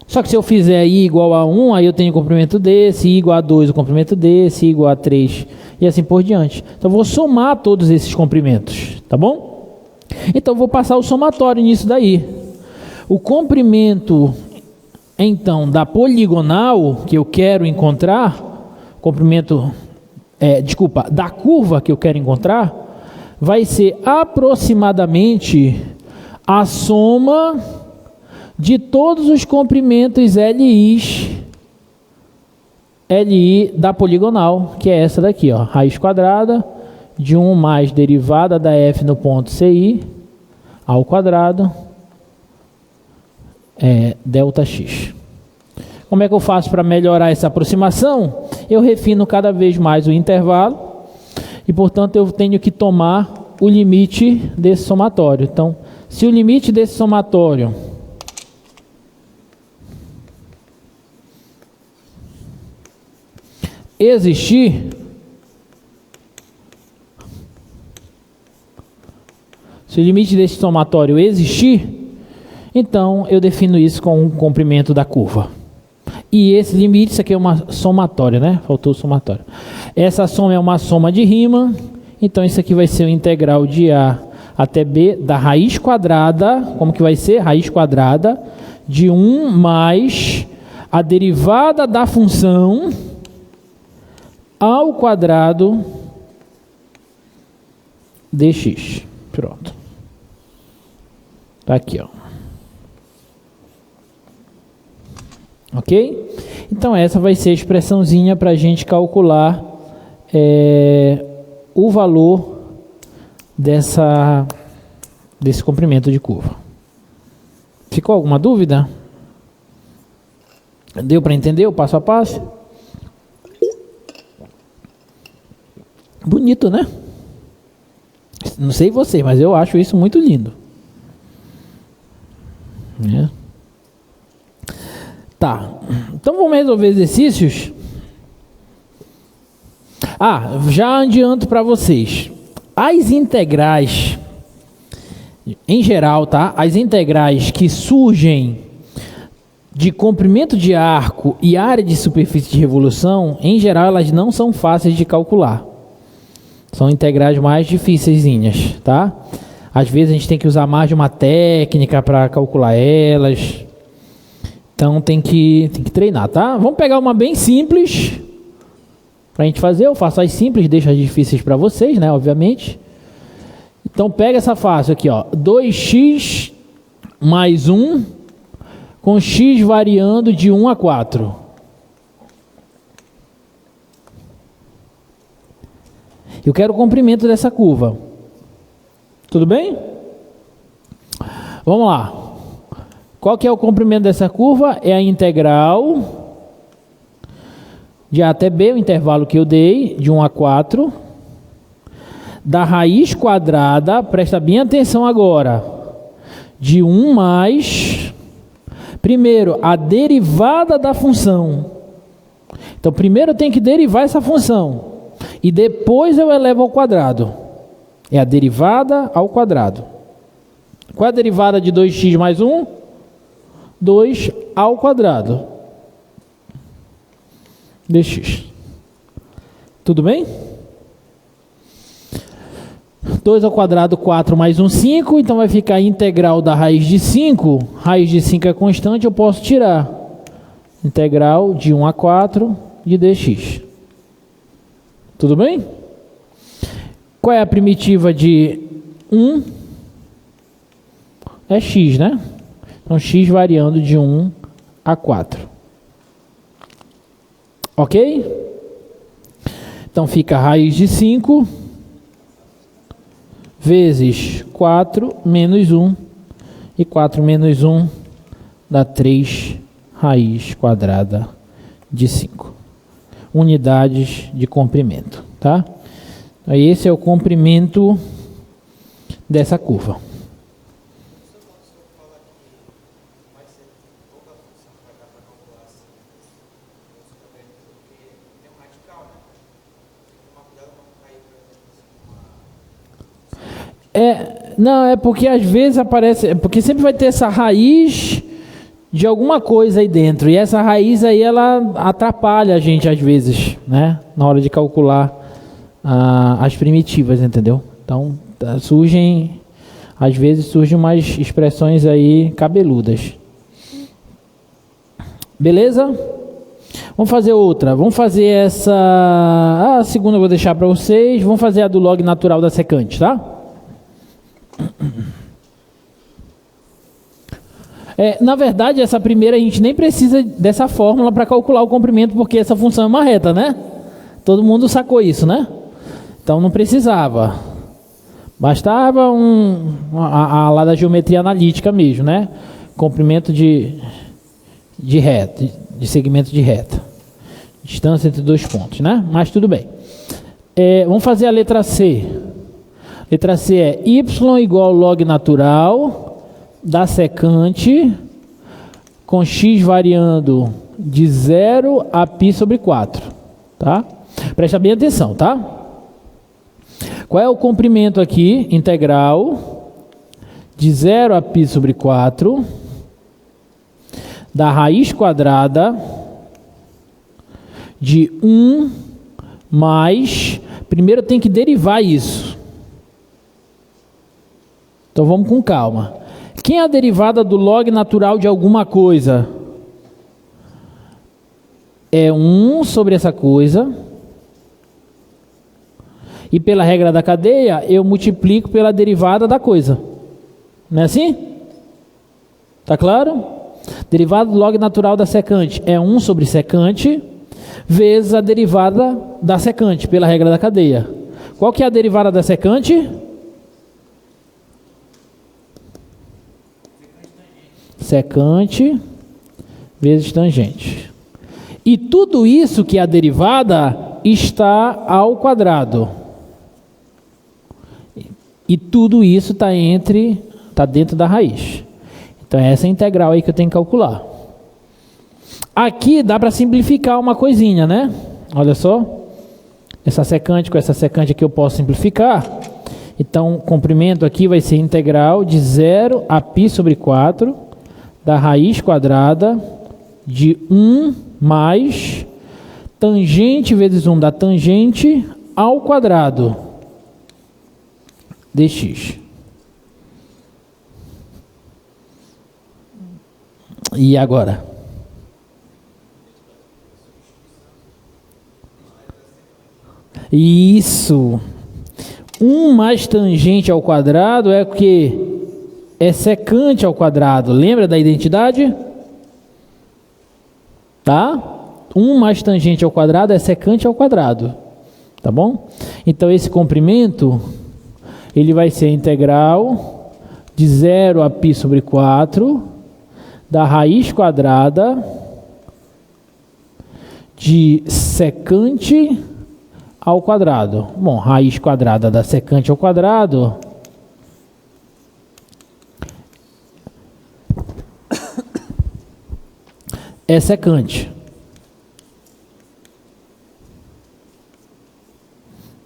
[SPEAKER 1] Só que se eu fizer I igual a 1, aí eu tenho o comprimento desse, I igual a 2, o comprimento desse, I igual a 3, e assim por diante. Então eu vou somar todos esses comprimentos, tá bom? Então eu vou passar o somatório nisso daí. O comprimento, então, da poligonal que eu quero encontrar, comprimento, da curva que eu quero encontrar, vai ser aproximadamente a soma de todos os comprimentos LI da poligonal, que é essa daqui, ó, raiz quadrada de 1 mais derivada da f no ponto CI ao quadrado ΔX. Como é que eu faço para melhorar essa aproximação? Eu refino cada vez mais o intervalo e, portanto, eu tenho que tomar o limite desse somatório. Então, se o limite desse somatório existir, então eu defino isso com o comprimento da curva. E esse limite, isso aqui é uma somatória, né? Faltou o somatório. Essa soma é uma soma de Riemann, então isso aqui vai ser o integral de A até B da raiz quadrada, como que vai ser? Raiz quadrada de 1 mais a derivada da função ao quadrado dx. Pronto. Tá aqui, ó. Ok? Então essa vai ser a expressãozinha para a gente calcular o valor desse comprimento de curva. Ficou alguma dúvida? Deu para entender o passo a passo? Bonito, né? Não sei você, mas eu acho isso muito lindo. Tá, então vamos resolver exercícios. Já adianto para vocês. As integrais, em geral, tá? As integrais que surgem de comprimento de arco e área de superfície de revolução, em geral, elas não são fáceis de calcular. São integrais mais dificeizinhas, tá? Às vezes a gente tem que usar mais de uma técnica para calcular elas. Então tem que treinar, tá? Vamos pegar uma bem simples para a gente fazer. Eu faço as simples, deixo as difíceis para vocês, né? Obviamente. Então pega essa fácil aqui, ó. 2x mais 1 com x variando de 1 a 4. Eu quero o comprimento dessa curva. Tudo bem? Vamos lá. Qual que é o comprimento dessa curva? É a integral de A até B, o intervalo que eu dei, de 1 a 4, da raiz quadrada, presta bem atenção agora, de 1 mais, primeiro, a derivada da função. Então, primeiro eu tenho que derivar essa função, e depois eu elevo ao quadrado. É a derivada ao quadrado. Qual é a derivada de 2x mais 1? 2 ao quadrado dx. Tudo bem? 2 ao quadrado, 4 mais 1, 5. Então vai ficar a integral da raiz de 5. Raiz de 5 é constante, eu posso tirar. Integral de 1 a 4 de dx. Tudo bem? Qual é a primitiva de 1? É x, né? Então, x variando de 1 a 4. Ok? Então, fica a raiz de 5 vezes 4 menos 1. E 4 menos 1 dá 3 raiz quadrada de 5. Unidades de comprimento, tá? Aí esse é o comprimento dessa curva. Não, é porque às vezes aparece, porque sempre vai ter essa raiz de alguma coisa aí dentro, e essa raiz aí ela atrapalha a gente às vezes, né, na hora de calcular as primitivas, entendeu? Então às vezes surgem umas expressões aí cabeludas. Beleza? Vamos fazer outra. Vamos fazer essa, a segunda eu vou deixar para vocês. Vamos fazer a do log natural da secante, tá? Na verdade, essa primeira a gente nem precisa dessa fórmula para calcular o comprimento, porque essa função é uma reta, né? Todo mundo sacou isso, né? Então não precisava. Bastava lá da geometria analítica mesmo, né? Comprimento de reta, de segmento de reta. Distância entre dois pontos, né? Mas tudo bem. Vamos fazer a letra C. Letra C é y igual ao log natural da secante com x variando de 0 a π sobre 4, tá? Presta bem atenção, tá? Qual é o comprimento aqui? Integral de 0 a π sobre 4 da raiz quadrada de 1 mais... Primeiro tem que derivar isso. Então vamos com calma. Quem é a derivada do log natural de alguma coisa? É 1 sobre essa coisa. E pela regra da cadeia, eu multiplico pela derivada da coisa. Não é assim? Tá claro? Derivada do log natural da secante é 1 sobre secante vezes a derivada da secante pela regra da cadeia. Qual que é a derivada da secante? Secante vezes tangente. E tudo isso que é a derivada está ao quadrado. E tudo isso está dentro da raiz. Então é essa integral aí que eu tenho que calcular. Aqui dá para simplificar uma coisinha, né? Olha só. Essa secante com essa secante aqui eu posso simplificar. Então o comprimento aqui vai ser integral de 0 a π sobre 4 da raiz quadrada de 1 mais tangente vezes 1 da tangente ao quadrado dx. E agora? Isso. 1 mais tangente ao quadrado é o que? É secante ao quadrado. Lembra da identidade? Tá? 1 mais tangente ao quadrado é secante ao quadrado. Tá bom? Então esse comprimento, ele vai ser integral de 0 a π sobre 4 da raiz quadrada de secante ao quadrado. Bom, raiz quadrada da secante ao quadrado é secante.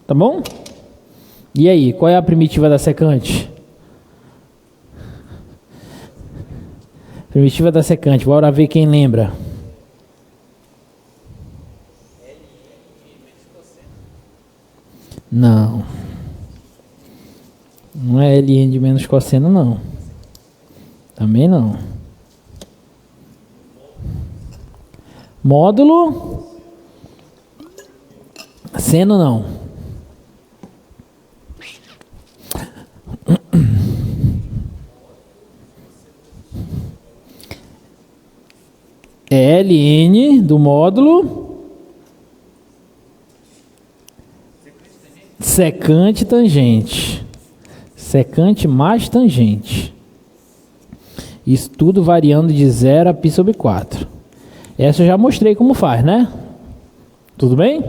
[SPEAKER 1] Tá bom? E aí, qual é a primitiva da secante? Primitiva da secante, bora ver quem lembra. Não. Não é ln de menos cosseno, não. Também não. Módulo. Seno, não. é ln do módulo secante tangente. Secante mais tangente. Isso tudo variando de 0 a π sobre 4. Essa eu já mostrei como faz, né? Tudo bem?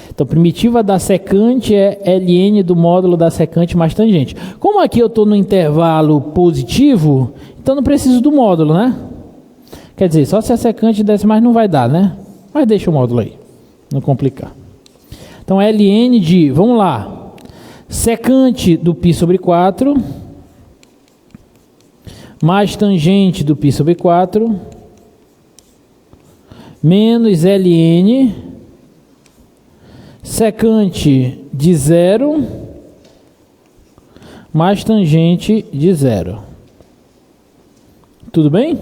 [SPEAKER 1] Então, primitiva da secante é ln do módulo da secante mais tangente. Como aqui eu estou no intervalo positivo, então não preciso do módulo, né? Quer dizer, só se a secante desse mais não vai dar, né? Mas deixa o módulo aí, não complicar. Então, ln de, vamos lá, secante do π sobre 4, mais tangente do π sobre 4, menos ln, secante de 0, mais tangente de 0. Tudo bem?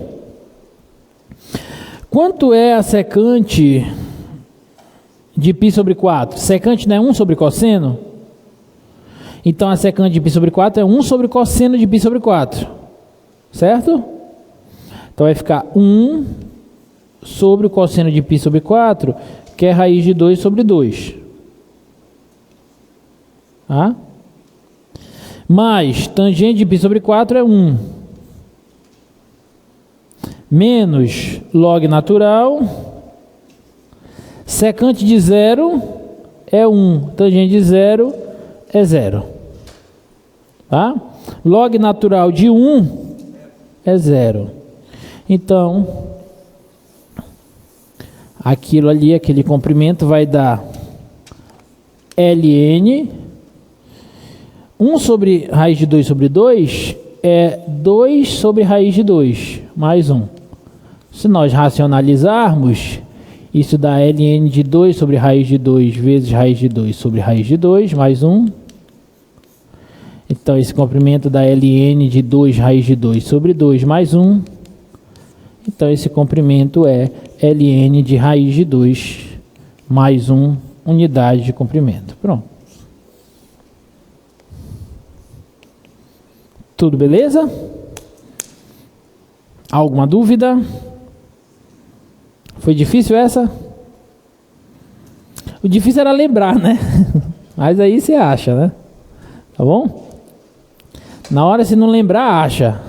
[SPEAKER 1] Quanto é a secante de π sobre 4? Secante não é 1 sobre cosseno? Então a secante de π sobre 4 é 1 sobre cosseno de π sobre 4. Certo? Então vai ficar 1 sobre o cosseno de π sobre 4, que é raiz de 2 sobre 2. Tá? Mais tangente de π sobre 4 é 1. Menos log natural. Secante de 0 é 1. Tangente de 0 é 0. Tá? Log natural de 1 é 0. Então, aquilo ali, aquele comprimento vai dar ln. 1 sobre raiz de 2 sobre 2 é 2 sobre raiz de 2, mais 1. Se nós racionalizarmos, isso dá ln de 2 sobre raiz de 2 vezes raiz de 2 sobre raiz de 2, mais 1. Então, esse comprimento dá ln de 2 raiz de 2 sobre 2, mais 1. Então, esse comprimento é ln de raiz de 2, mais 1 unidade de comprimento. Pronto. Tudo beleza? Alguma dúvida? Foi difícil essa? O difícil era lembrar, né? Mas aí você acha, né? Tá bom? Na hora, se não lembrar, acha.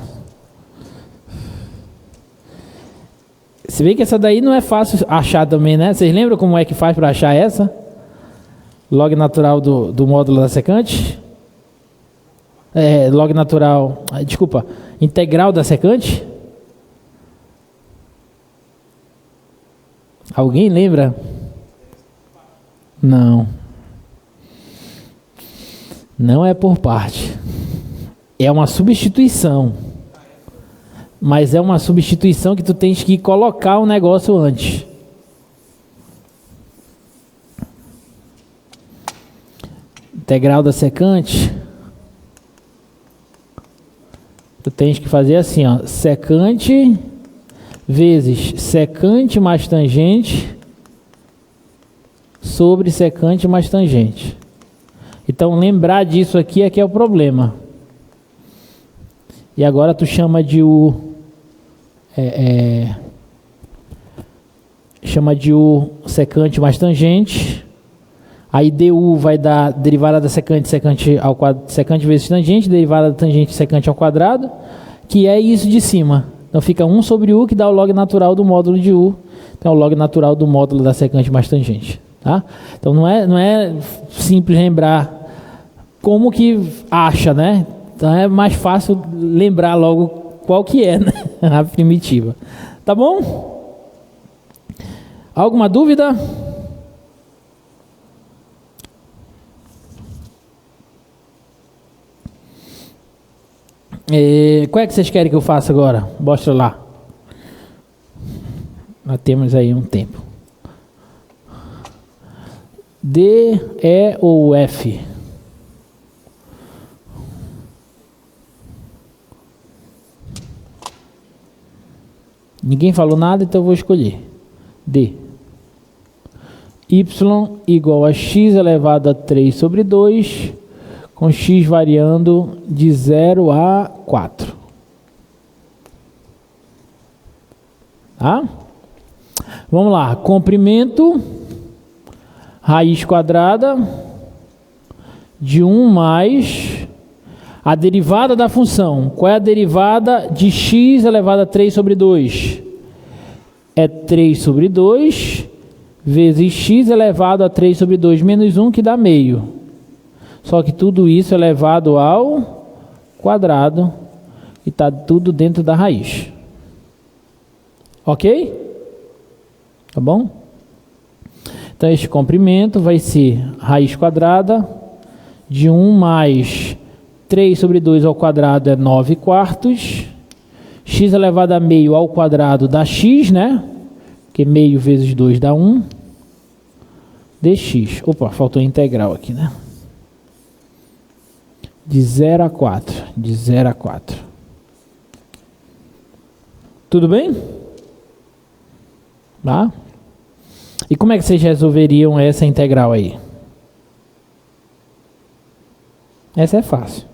[SPEAKER 1] Se vê que essa daí não é fácil achar também, né? Vocês lembram como é que faz para achar essa? Log natural do módulo da secante? Log natural... Desculpa. Integral da secante? Alguém lembra? Não. Não é por parte. É uma substituição. Mas é uma substituição que tu tens que colocar o negócio antes. Integral da secante. Tu tens que fazer assim, ó. Secante vezes secante mais tangente sobre secante mais tangente. Então, lembrar disso aqui é que é o problema. E agora tu chama de U... chama de U secante mais tangente. Aí du vai dar derivada da secante, secante ao quadrado, secante vezes tangente, derivada da tangente, secante ao quadrado, que é isso de cima. Então fica 1 sobre U, que dá o log natural do módulo de U. Então é o log natural do módulo da secante mais tangente. Tá? Então não é simples lembrar como que acha, né? Então é mais fácil lembrar logo qual que é, né? A primitiva. Tá bom? Alguma dúvida? Qual é que vocês querem que eu faça agora? Mostra lá. Nós temos aí um tempo. D, E ou F? Ninguém falou nada, então eu vou escolher. D. Y igual a x elevado a 3 sobre 2, com x variando de 0 a 4. Tá? Vamos lá, comprimento, raiz quadrada de 1 mais a derivada da função. Qual é a derivada de x elevado a 3 sobre 2? É 3 sobre 2 vezes x elevado a 3 sobre 2 menos 1, que dá meio. Só que tudo isso elevado ao quadrado e está tudo dentro da raiz. Ok? Tá bom? Então, este comprimento vai ser raiz quadrada de 1 mais 3 sobre 2 ao quadrado é 9 quartos. X elevado a meio ao quadrado dá x, né? Porque meio vezes 2 dá 1. Dx. Opa, faltou a integral aqui, né? De 0 a 4. De 0 a 4. Tudo bem? Tá? E como é que vocês resolveriam essa integral aí? Essa é fácil.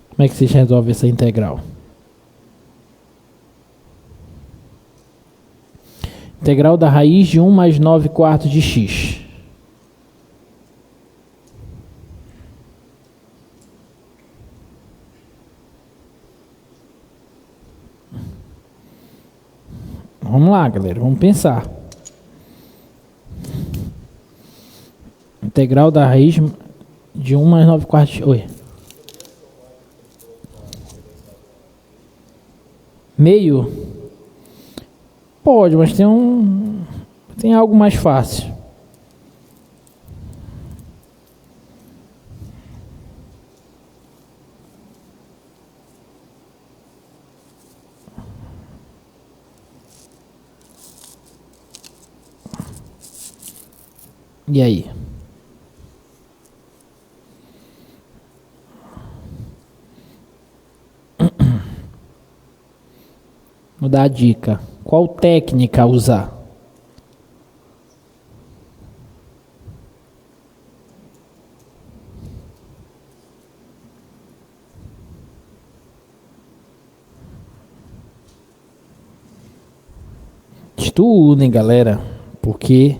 [SPEAKER 1] Como é que vocês resolvem essa integral? Integral da raiz de 1 mais 9 quartos de x. Vamos lá, galera, vamos pensar. Integral da raiz de 1 mais 9 quartos. Oi. Meio? Pode, mas tem algo mais fácil. E aí? Vou dar a dica. Qual técnica usar? Estudem, galera, porque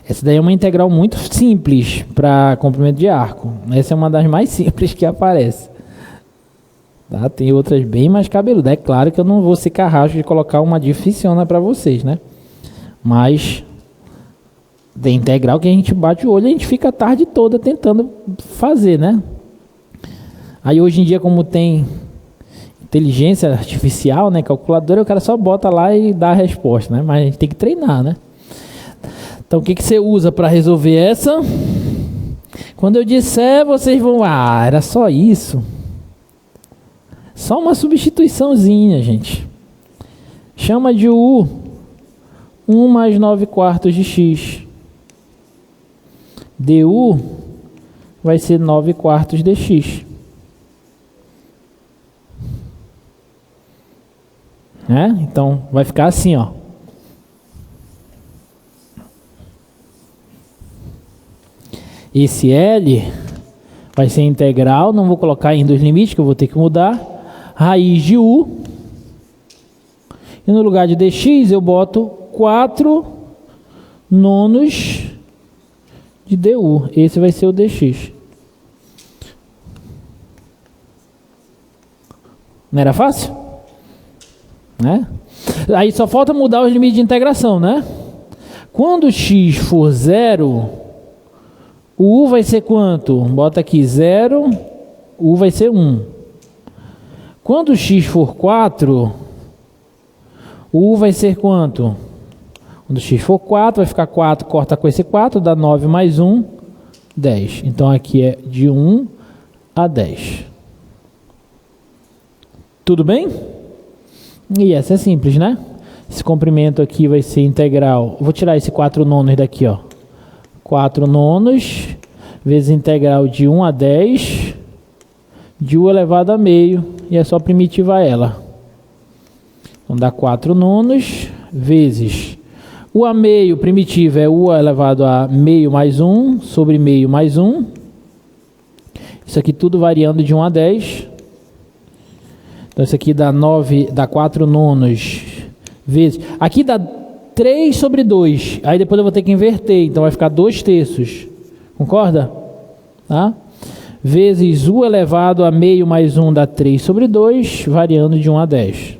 [SPEAKER 1] essa daí é uma integral muito simples para comprimento de arco. Essa é uma das mais simples que aparece. Tá? Tem outras bem mais cabeludas. É claro que eu não vou ser carrasco de colocar uma dificiona para vocês, né? Mas tem integral que a gente bate o olho e a gente fica a tarde toda tentando fazer, né? Aí hoje em dia, como tem inteligência artificial, né, calculadora, o cara só bota lá e dá a resposta, né? Mas a gente tem que treinar, né? Então, o que você usa para resolver essa? Quando eu disser, vocês vão... Ah, era só isso. Só uma substituiçãozinha, gente. Chama de U 1 mais 9 quartos de x. du vai ser 9 quartos de x. Então, vai ficar assim, ó. Esse L vai ser integral, não vou colocar em dois limites, que eu vou ter que mudar. Raiz de U. E no lugar de dx, eu boto 4 nonos de du. Esse vai ser o dx. Não era fácil? Né? Aí só falta mudar os limites de integração, né? Quando x for 0, o u vai ser quanto? Bota aqui 0, u vai ser 1. Quando x for 4, o u vai ser quanto? Quando x for 4, vai ficar 4, corta com esse 4, dá 9 mais 1, 10. Então aqui é de 1 a 10. Tudo bem? E essa é simples, né? Esse comprimento aqui vai ser integral. Vou tirar esse 4 nonos daqui, ó. 4 nonos vezes integral de 1 a 10 de u elevado a meio. E é só primitiva ela. Então dá 4 nonos vezes u a meio, primitivo é u elevado a meio mais 1 sobre meio mais 1. Isso aqui tudo variando de 1 a 10. Então isso aqui dá 4 nonos vezes... Aqui dá 3 sobre 2. Aí depois eu vou ter que inverter. Então vai ficar 2/3. Concorda? Tá? Vezes u elevado a meio mais 1 dá 3 sobre 2, variando de 1 a 10.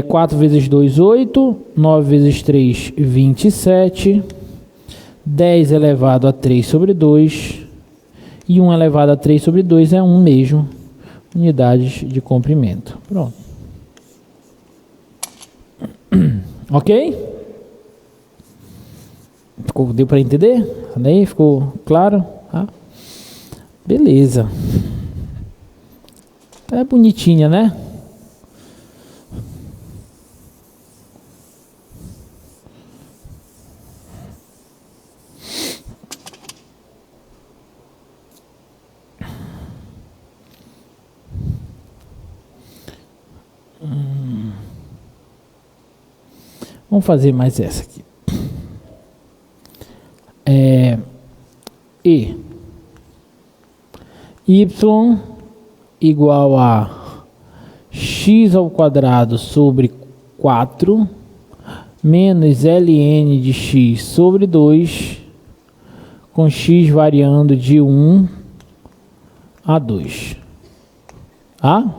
[SPEAKER 1] 4 vezes 2, 8. 9 vezes 3, 27. 10 elevado a 3 sobre 2. E 1 elevado a 3 sobre 2 é 1 mesmo. Unidades de comprimento. Pronto. Ok? Deu para entender? Aí ficou claro? Ah, beleza. É bonitinha, né? Vamos fazer mais essa aqui. E y igual a x ao quadrado sobre 4 menos ln de x sobre 2, com x variando de 1 a 2. Tá?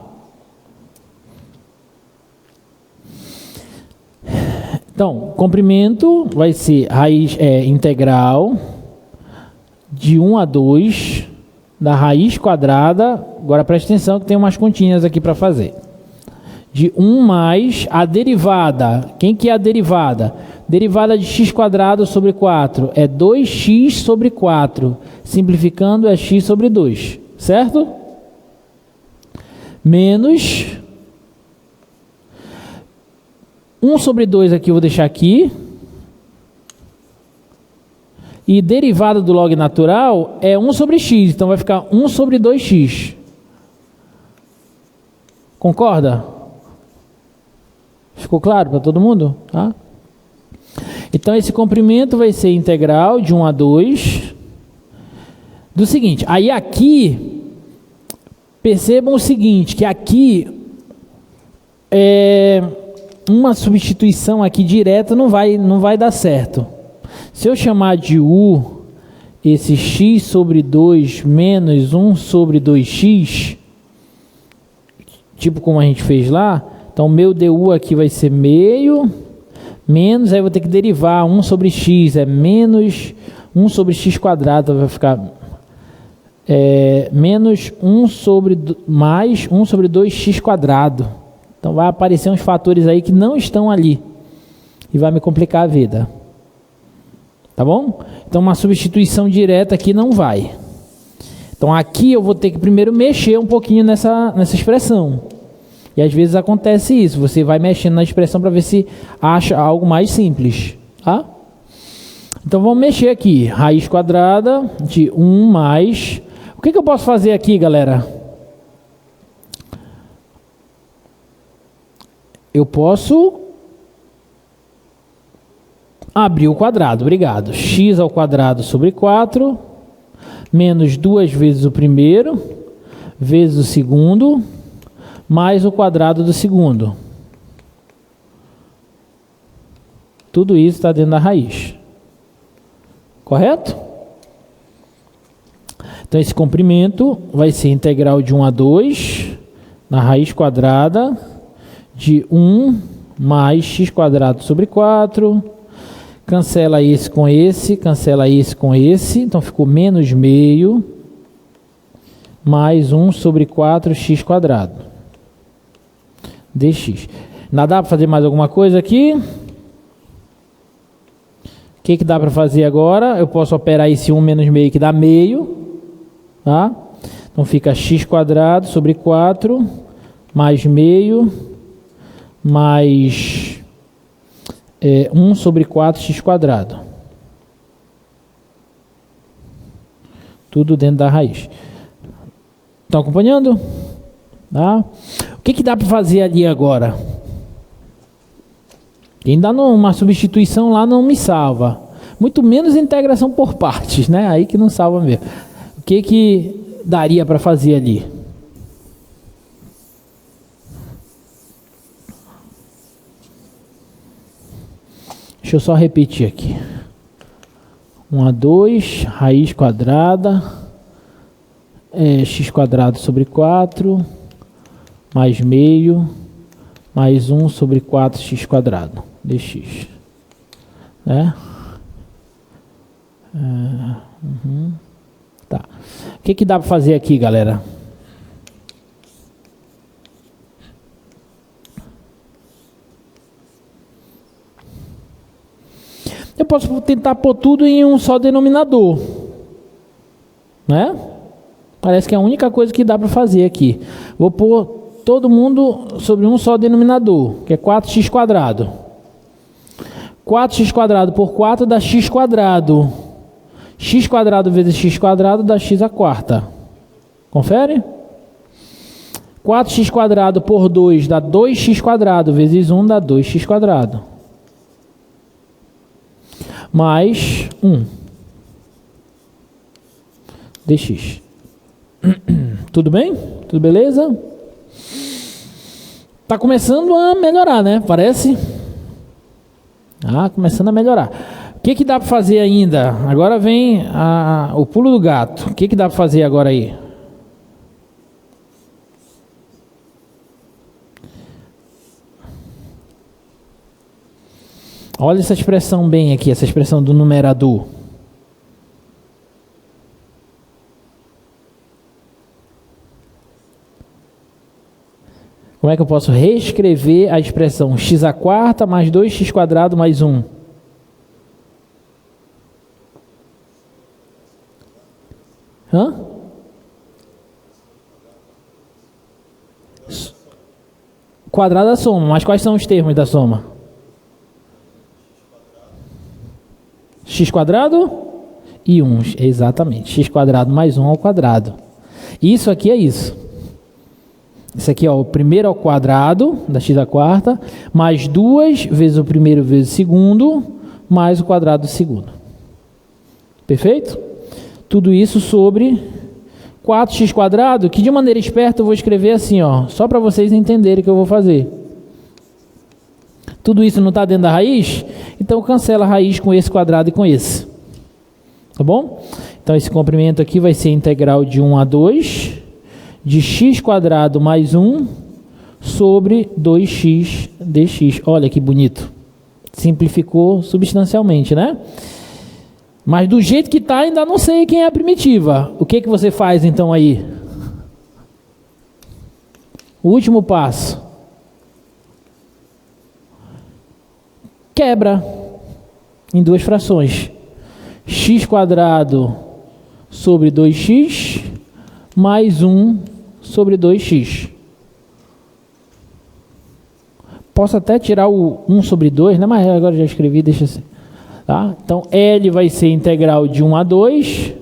[SPEAKER 1] Então, comprimento vai ser raiz integral de 1 a 2 da raiz quadrada. Agora preste atenção que tem umas continhas aqui para fazer. De 1 mais a derivada. Quem que é a derivada? Derivada de x quadrado sobre 4 é 2x sobre 4. Simplificando é x sobre 2. Certo? Menos 1 sobre 2 aqui eu vou deixar aqui. E derivada do log natural é 1 sobre x. Então vai ficar 1 sobre 2x. Concorda? Ficou claro para todo mundo? Tá? Então esse comprimento vai ser integral de 1 a 2. Do seguinte, aí aqui, percebam o seguinte, que aqui uma substituição aqui direta não vai dar certo. Se eu chamar de u esse x sobre 2 menos 1 sobre 2x, tipo como a gente fez lá, então meu du aqui vai ser meio, menos, aí eu vou ter que derivar 1 sobre x, é menos 1 sobre x quadrado, vai ficar menos 1 sobre, mais 1 sobre 2x quadrado. Então vai aparecer uns fatores aí que não estão ali, e vai me complicar a vida. Tá bom? Então uma substituição direta aqui não vai. Então aqui eu vou ter que primeiro mexer um pouquinho nessa expressão. E às vezes acontece isso. Você vai mexendo na expressão para ver se acha algo mais simples. Tá? Então vamos mexer aqui. Raiz quadrada de 1 mais... O que eu posso fazer aqui, galera? Eu posso... abrir o quadrado, obrigado. X ao quadrado sobre 4, menos 2 vezes o primeiro, vezes o segundo, mais o quadrado do segundo. Tudo isso está dentro da raiz. Correto? Então esse comprimento vai ser integral de 1 a 2, na raiz quadrada, de 1 mais x quadrado sobre 4... Cancela esse com esse, cancela esse com esse. Então ficou menos meio, mais 1 sobre 4x quadrado. Dx. Ainda dá para fazer mais alguma coisa aqui? O que dá para fazer agora? Eu posso operar esse 1 menos meio que dá meio. Tá? Então fica x quadrado sobre 4, mais meio, mais... 1 sobre 4x quadrado. Tudo dentro da raiz. Estão acompanhando? Tá? O que dá para fazer ali agora? Ainda não, uma substituição lá não me salva. Muito menos integração por partes, né? Aí que não salva mesmo. O que daria para fazer ali? Deixa eu só repetir aqui. 1 a 2, raiz quadrada, x quadrado sobre 4, mais meio, mais 1 sobre 4x quadrado, dx. Né? Tá. O que dá para fazer aqui, galera? Eu posso tentar pôr tudo em um só denominador, né? Parece que é a única coisa que dá para fazer aqui. Vou pôr todo mundo sobre um só denominador, que é 4x quadrado. 4x quadrado por 4 dá x quadrado. X quadrado vezes x quadrado dá x à quarta. Confere? 4x quadrado por 2 dá 2x quadrado vezes 1 dá 2x quadrado. Mais 1 dx. Tudo bem? Tudo beleza? Tá começando a melhorar, né? Parece? Começando a melhorar. O que dá para fazer ainda? Agora vem o pulo do gato. O que dá para fazer agora aí? Olha essa expressão bem aqui, essa expressão do numerador. Como é que eu posso reescrever a expressão x à quarta mais 2x quadrado mais 1? Quadrado da soma, mas quais são os termos da soma? X quadrado e 1, exatamente. X quadrado mais 1 ao quadrado. Isso aqui é isso. Isso aqui é o primeiro ao quadrado da x à quarta, mais 2 vezes o primeiro vezes o segundo, mais o quadrado do segundo. Perfeito? Tudo isso sobre 4x quadrado, que de maneira esperta eu vou escrever assim, ó, só para vocês entenderem o que eu vou fazer. Tudo isso não está dentro da raiz? Então cancela a raiz com esse quadrado e com esse. Tá bom? Então esse comprimento aqui vai ser integral de 1 a 2 de x quadrado mais 1 sobre 2x dx. Olha que bonito. Simplificou substancialmente, né? Mas do jeito que está, ainda não sei quem é a primitiva. O que você faz então aí? O último passo. Quebra em duas frações. X quadrado sobre 2x mais 1 sobre 2x. Posso até tirar o 1 sobre 2, né? Mas agora já escrevi, deixa assim. Tá? Então, L vai ser integral de 1 a 2.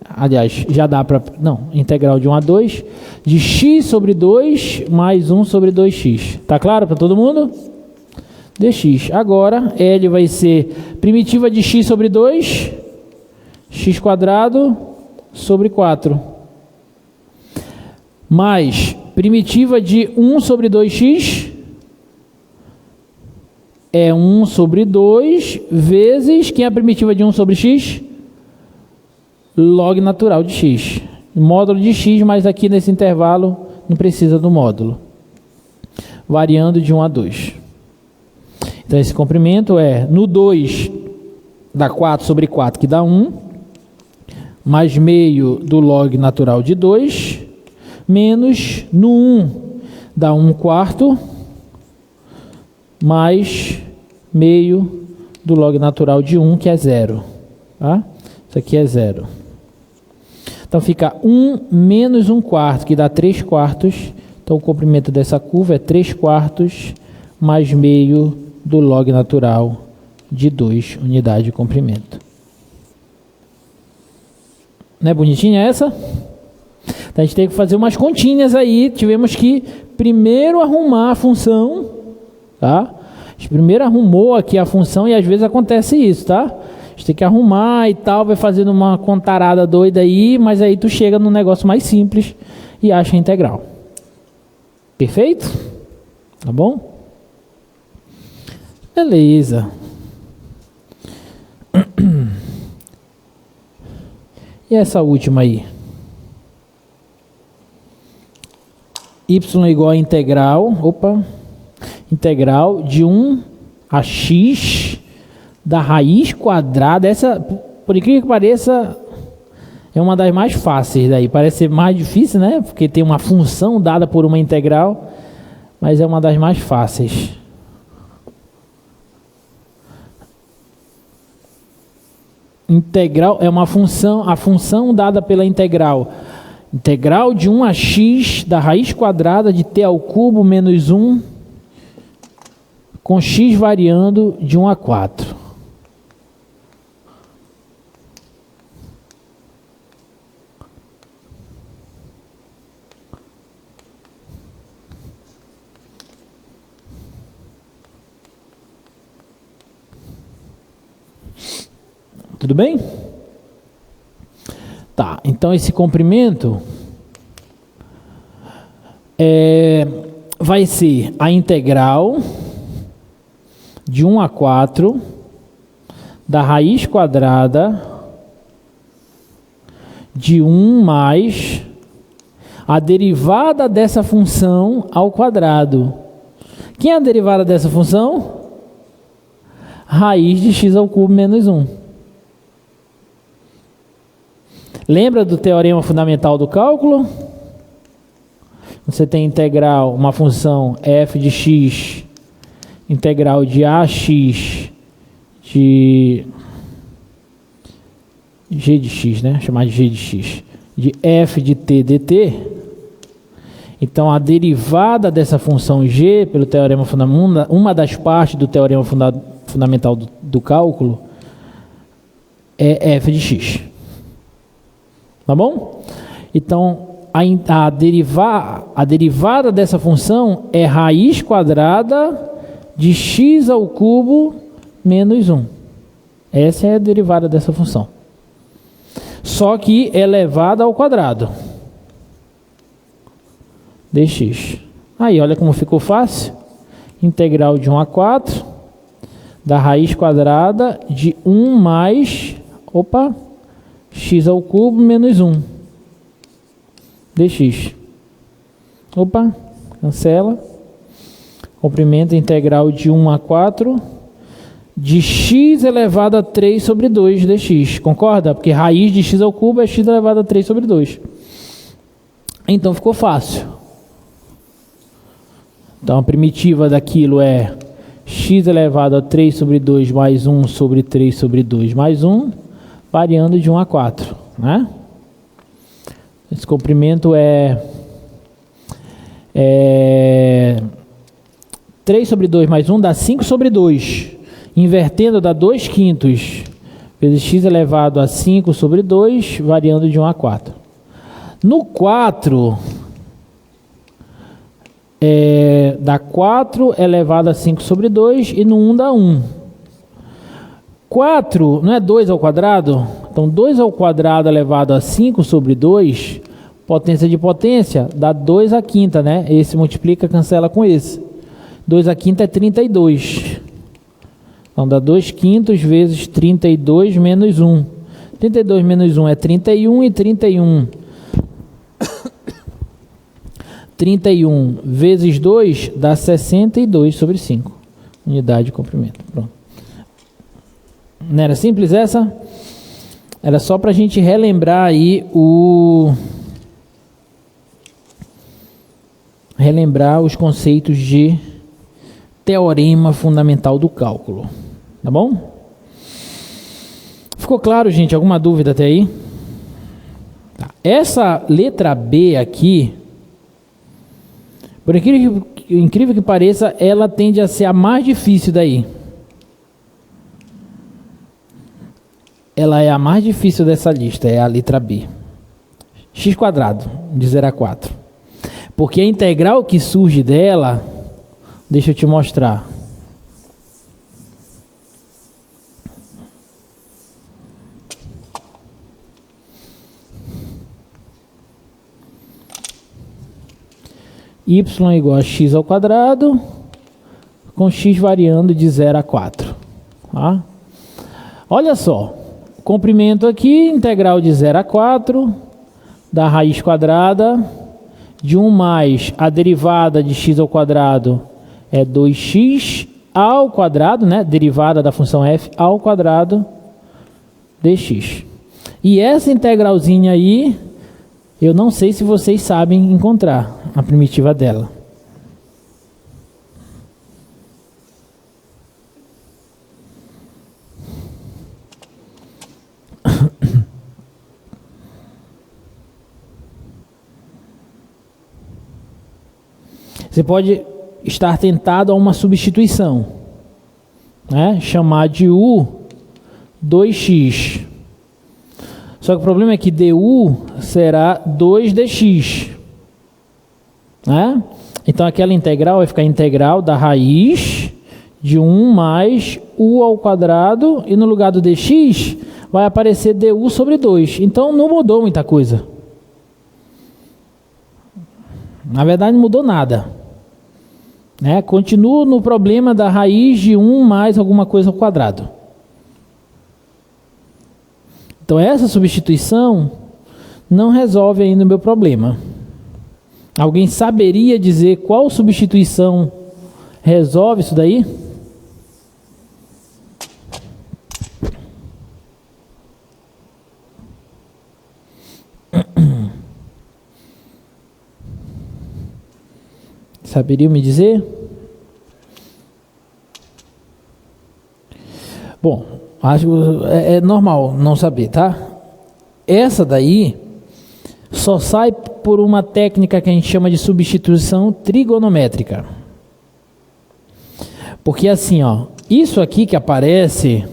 [SPEAKER 1] Aliás, já dá para... Não, integral de 1 a 2. De x sobre 2 mais 1 sobre 2x. Tá claro para todo mundo? Dx. Agora, L vai ser primitiva de x sobre 2, x quadrado sobre 4. Mais primitiva de 1 sobre 2x é 1 sobre 2 vezes, quem é a primitiva de 1 sobre x? Log natural de x. Módulo de x, mas aqui nesse intervalo não precisa do módulo. Variando de 1 a 2. Então esse comprimento é, no 2 dá 4 sobre 4, que dá 1, mais meio do log natural de 2, menos no 1 dá 1 quarto, mais meio do log natural de 1, que é 0. Tá? Isso aqui é 0. Então fica 1 menos 1 quarto, que dá 3 quartos. Então o comprimento dessa curva é 3 quartos mais meio do log natural de 2 unidade de comprimento. Não é bonitinha essa? Então a gente tem que fazer umas continhas aí. Tivemos que primeiro arrumar a função, tá? A gente primeiro arrumou aqui a função e às vezes acontece isso, tá? A gente tem que arrumar e tal, vai fazendo uma contarada doida aí, mas aí tu chega num negócio mais simples e acha a integral. Perfeito? Tá bom? Beleza. E essa última aí? Y igual a integral, integral de 1 a x da raiz quadrada. Essa, por incrível que pareça, é uma das mais fáceis daí. Parece ser mais difícil, né? Porque tem uma função dada por uma integral, mas é uma das mais fáceis. Integral é uma função, a função dada pela integral. Integral de 1 a x da raiz quadrada de t ao cubo menos 1, com x variando de 1 a 4. Tudo bem? Tá, então esse comprimento vai ser a integral de 1 a 4 da raiz quadrada de 1 mais a derivada dessa função ao quadrado. Quem é a derivada dessa função? Raiz de x ao cubo menos 1. Lembra do teorema fundamental do cálculo? Você tem integral, uma função f de x, integral de ax de g de x, né? Chamar de g de x, de f de t dt. Então, a derivada dessa função g, pelo teorema fundamental, uma das partes do teorema fundamental do cálculo, é f de x. Tá bom? Então, a derivada dessa função é raiz quadrada de x ao cubo menos 1. Essa é a derivada dessa função. Só que elevada ao quadrado. Dx. Aí, olha como ficou fácil. Integral de 1 a 4 da raiz quadrada de 1 mais... x ao cubo menos 1 dx. Cancela. Comprimento integral de 1 a 4 de x elevado a 3 sobre 2 dx. Concorda? Porque raiz de x ao cubo é x elevado a 3 sobre 2. Então ficou fácil. Então a primitiva daquilo é x elevado a 3 sobre 2 mais 1 sobre 3 sobre 2 mais 1, variando de 1 a 4, né? Esse comprimento é 3 sobre 2 mais 1 dá 5 sobre 2. Invertendo dá 2 quintos vezes x elevado a 5 sobre 2, variando de 1 a 4. No 4, dá 4 elevado a 5 sobre 2 e no 1 dá 1. 4 não é 2 ao quadrado? Então 2 ao quadrado elevado a 5 sobre 2, potência de potência, dá 2 à quinta, né? Esse multiplica, cancela com esse. 2 à quinta é 32. Então dá 2 quintos vezes 32 menos 1. 32 menos 1 é 31 e 31. 31 vezes 2 dá 62 sobre 5. Unidade de comprimento. Pronto. Não era simples essa? Era só para a gente relembrar aí relembrar os conceitos de teorema fundamental do cálculo. Tá bom? Ficou claro, gente? Alguma dúvida até aí? Tá. Essa letra B aqui, por incrível que pareça, ela tende a ser a mais difícil daí. Ela é a mais difícil dessa lista, é a letra B. X quadrado, de 0 a 4. Porque a integral que surge dela, deixa eu te mostrar. Y igual a x ao quadrado, com x variando de 0 a 4. Tá? Olha só, comprimento aqui, integral de 0 a 4 da raiz quadrada de 1 mais a derivada de x ao quadrado é 2x ao quadrado, né? Derivada da função f ao quadrado dx. E essa integralzinha aí, eu não sei se vocês sabem encontrar a primitiva dela. Você pode estar tentado a uma substituição, né? Chamar de u 2x. Só que o problema é que du será 2dx, né? Então aquela integral vai ficar integral da raiz de 1 mais u ao quadrado, e no lugar do dx vai aparecer du sobre 2. Então não mudou muita coisa. Na verdade não mudou nada. Né? Continuo no problema da raiz de 1 mais alguma coisa ao quadrado. Então essa substituição não resolve ainda o meu problema. Alguém saberia dizer qual substituição resolve isso daí? Saberiam me dizer? Bom, acho que é normal não saber, tá? Essa daí só sai por uma técnica que a gente chama de substituição trigonométrica. Porque assim, ó, isso aqui que aparece,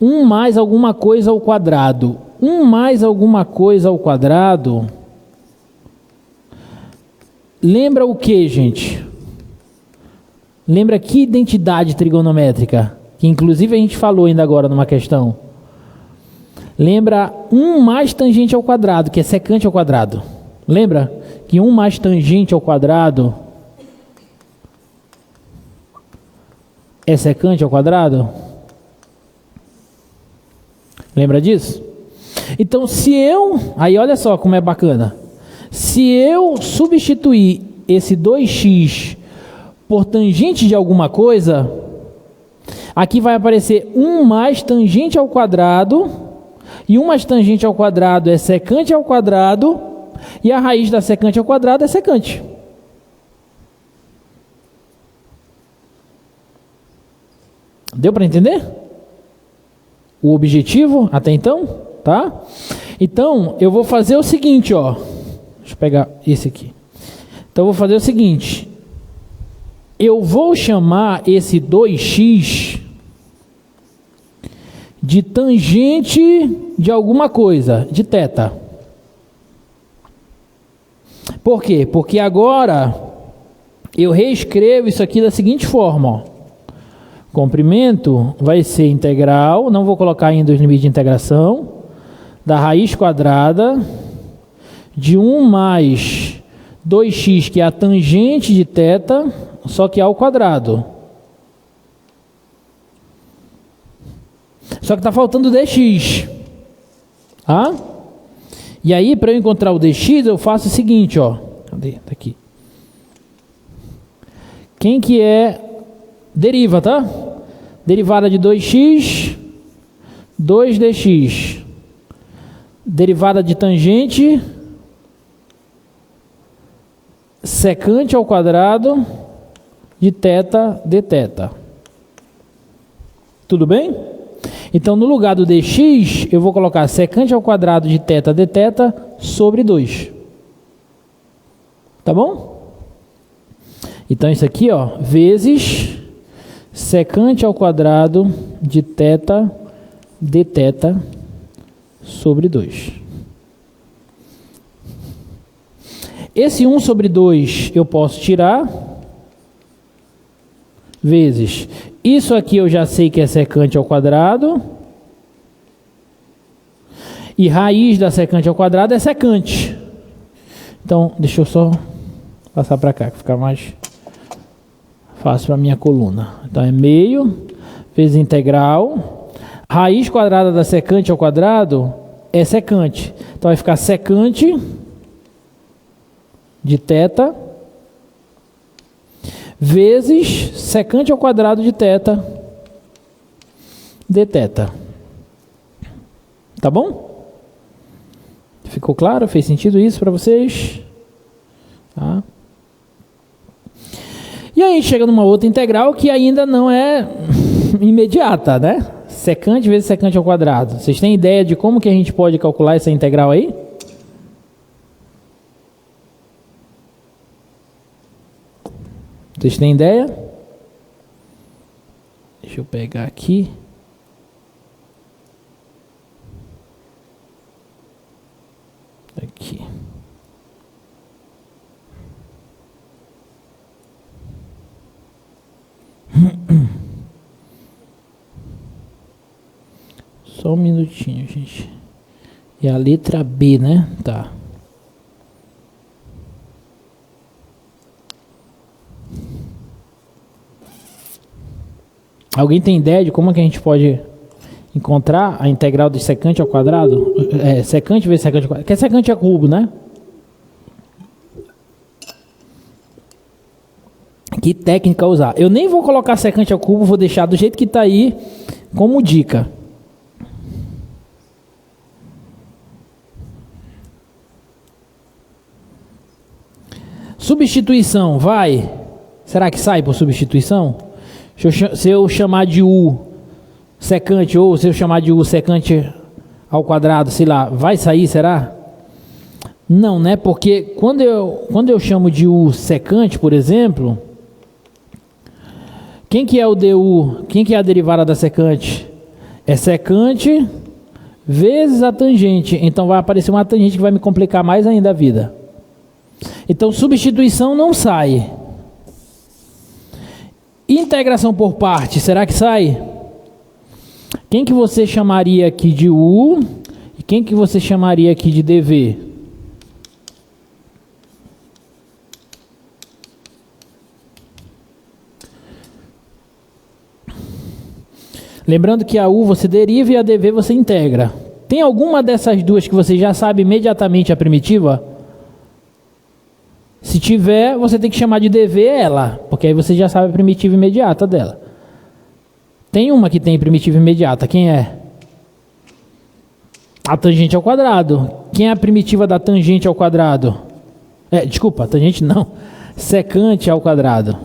[SPEAKER 1] 1 mais alguma coisa ao quadrado. 1 mais alguma coisa ao quadrado... Lembra o que, gente? Lembra que identidade trigonométrica? Que inclusive a gente falou ainda agora numa questão. Lembra 1 mais tangente ao quadrado, que é secante ao quadrado. Lembra que 1 mais tangente ao quadrado é secante ao quadrado? Lembra disso? Então se eu... Aí olha só como é bacana. Se eu substituir esse 2x por tangente de alguma coisa, aqui vai aparecer 1 mais tangente ao quadrado, e 1 mais tangente ao quadrado é secante ao quadrado, e a raiz da secante ao quadrado é secante. Deu para entender? O objetivo até então, tá? Então, eu vou fazer o seguinte, ó. Deixa eu pegar esse aqui. Então, eu vou fazer o seguinte. Eu vou chamar esse 2x de tangente de alguma coisa, de θ. Por quê? Porque agora eu reescrevo isso aqui da seguinte forma, ó. Comprimento vai ser integral, não vou colocar ainda os limites de integração, da raiz quadrada de 1 mais 2x, que é a tangente de θ, só que ao quadrado. Só que está faltando dx. Tá? E aí, para eu encontrar o dx, eu faço o seguinte, ó. Cadê? Tá aqui. Quem que é... Deriva, tá? Derivada de 2x, 2dx. Derivada de tangente... secante ao quadrado de θ dθ. Tudo bem? Então, no lugar do dx, eu vou colocar secante ao quadrado de θ dθ sobre 2. Tá bom? Então, isso aqui, ó, vezes secante ao quadrado de θ dθ sobre 2. Esse 1 sobre 2 eu posso tirar, vezes, isso aqui eu já sei que é secante ao quadrado, e raiz da secante ao quadrado é secante. Então, deixa eu só passar para cá, que fica mais fácil para a minha coluna. Então, é meio vezes integral. Raiz quadrada da secante ao quadrado é secante. Então vai ficar secante de θ vezes secante ao quadrado de θ dθ. Tá bom? Ficou claro? Fez sentido isso para vocês? Tá. E aí chega numa outra integral que ainda não é imediata, né? Secante vezes secante ao quadrado. Vocês têm ideia de como que a gente pode calcular essa integral aí? Vocês têm ideia? Deixa eu pegar aqui. Aqui. Só um minutinho, gente. E a letra B, né? Tá. Alguém tem ideia de como é que a gente pode encontrar a integral de secante ao quadrado? Secante vezes secante ao quadrado. Que é secante a cubo, né? Que técnica usar? Eu nem vou colocar secante ao cubo, vou deixar do jeito que está aí como dica. Substituição, vai? Será que sai por substituição? Se eu chamar de U secante, ou se eu chamar de U secante ao quadrado, sei lá, vai sair, será? Não, né? Porque quando eu chamo de U secante, por exemplo, quem que é o du? Quem que é a derivada da secante? É secante vezes a tangente. Então vai aparecer uma tangente que vai me complicar mais ainda a vida. Então substituição não sai. Integração por parte, será que sai? Quem que você chamaria aqui de U e quem que você chamaria aqui de dv? Lembrando que a U você deriva e a dv você integra. Tem alguma dessas duas que você já sabe imediatamente a primitiva? Se tiver, você tem que chamar de dv ela, porque aí você já sabe a primitiva imediata dela. Tem uma que tem primitiva imediata, quem é? A tangente ao quadrado. Quem é a primitiva da tangente ao quadrado? Desculpa, tangente não. Secante ao quadrado.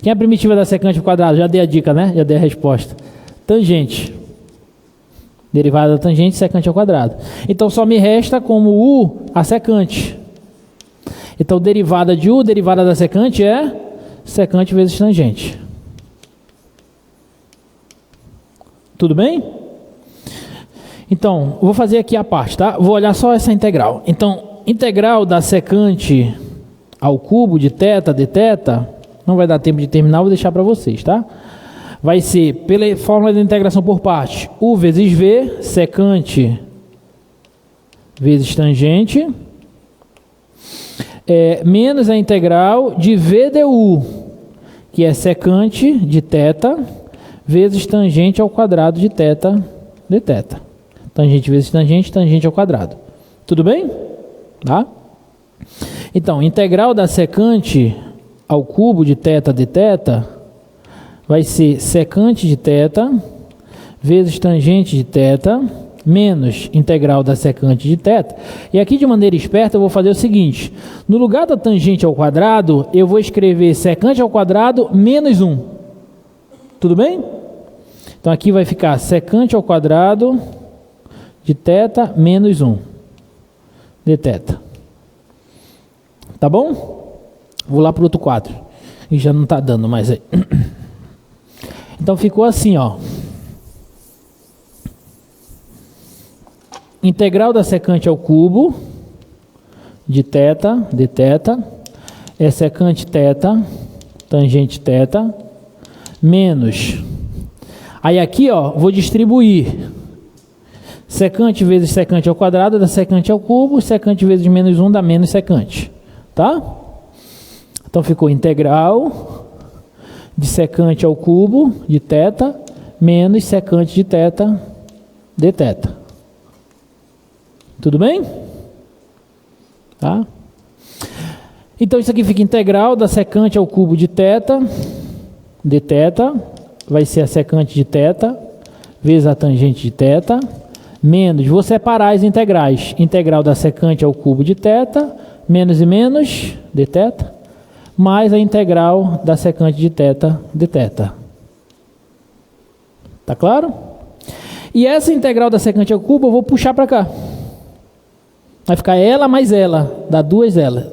[SPEAKER 1] Quem é a primitiva da secante ao quadrado? Já dei a dica, né? Já dei a resposta. Tangente. Derivada da tangente, secante ao quadrado. Então só me resta como U a secante. Então, derivada de U, derivada da secante é secante vezes tangente. Tudo bem? Então, vou fazer aqui a parte, tá? Vou olhar só essa integral. Então, integral da secante ao cubo de θ dθ, não vai dar tempo de terminar, vou deixar para vocês, tá? Vai ser, pela fórmula de integração por parte, U vezes V, secante vezes tangente, menos a integral de v du, que é secante de θ vezes tangente ao quadrado de θ dθ. Tangente vezes tangente, tangente ao quadrado. Tudo bem? Tá? Então, integral da secante ao cubo de θ dθ vai ser secante de θ vezes tangente de θ menos integral da secante de θ. E aqui de maneira esperta eu vou fazer o seguinte. No lugar da tangente ao quadrado, eu vou escrever secante ao quadrado menos 1. Tudo bem? Então aqui vai ficar secante ao quadrado de θ menos 1 dθ. Tá bom? Vou lá para o outro quadro. E já não está dando mais aí. Então ficou assim, ó. Integral da secante ao cubo de θ dθ é secante θ, tangente θ, menos. Aí aqui, ó, vou distribuir. Secante vezes secante ao quadrado dá secante ao cubo, secante vezes menos 1 dá menos secante. Tá? Então ficou integral de secante ao cubo de θ menos secante de θ dθ. Tudo bem? Tá? Então isso aqui fica integral da secante ao cubo de θ dθ, vai ser a secante de θ vezes a tangente de θ, menos, vou separar as integrais, integral da secante ao cubo de θ, menos e menos, dθ, mais a integral da secante de θ dθ. Tá claro? E essa integral da secante ao cubo eu vou puxar para cá. Vai ficar ela mais ela, dá duas ela.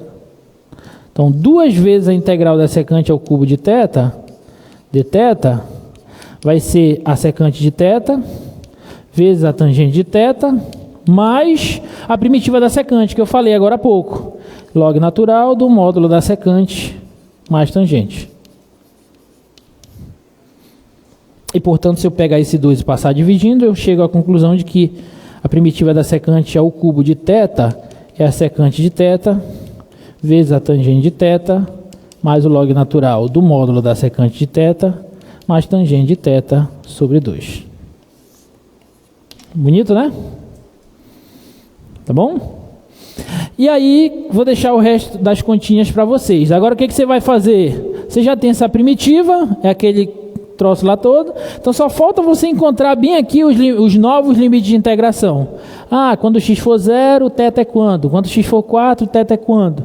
[SPEAKER 1] Então, duas vezes a integral da secante ao cubo de θ dθ vai ser a secante de θ vezes a tangente de θ mais a primitiva da secante, que eu falei agora há pouco. Log natural do módulo da secante mais tangente. E, portanto, se eu pegar esse 2 e passar dividindo, eu chego à conclusão de que a primitiva da secante ao cubo de θ é a secante de θ vezes a tangente de θ mais o log natural do módulo da secante de θ mais tangente de θ sobre 2. Bonito, né? Tá bom? E aí, vou deixar o resto das continhas para vocês. Agora, o que você vai fazer? Você já tem essa primitiva, é aquele troço lá todo. Então, só falta você encontrar bem aqui os novos limites de integração. Ah, quando x for 0, θ é quando? Quando x for 4, θ é quando?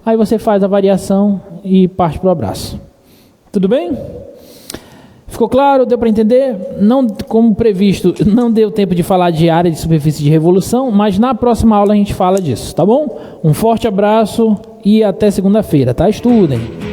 [SPEAKER 1] Aí você faz a variação e parte para o abraço. Tudo bem? Ficou claro? Deu para entender? Não, como previsto, não deu tempo de falar de área de superfície de revolução, mas na próxima aula a gente fala disso, tá bom? Um forte abraço e até segunda-feira, tá? Estudem!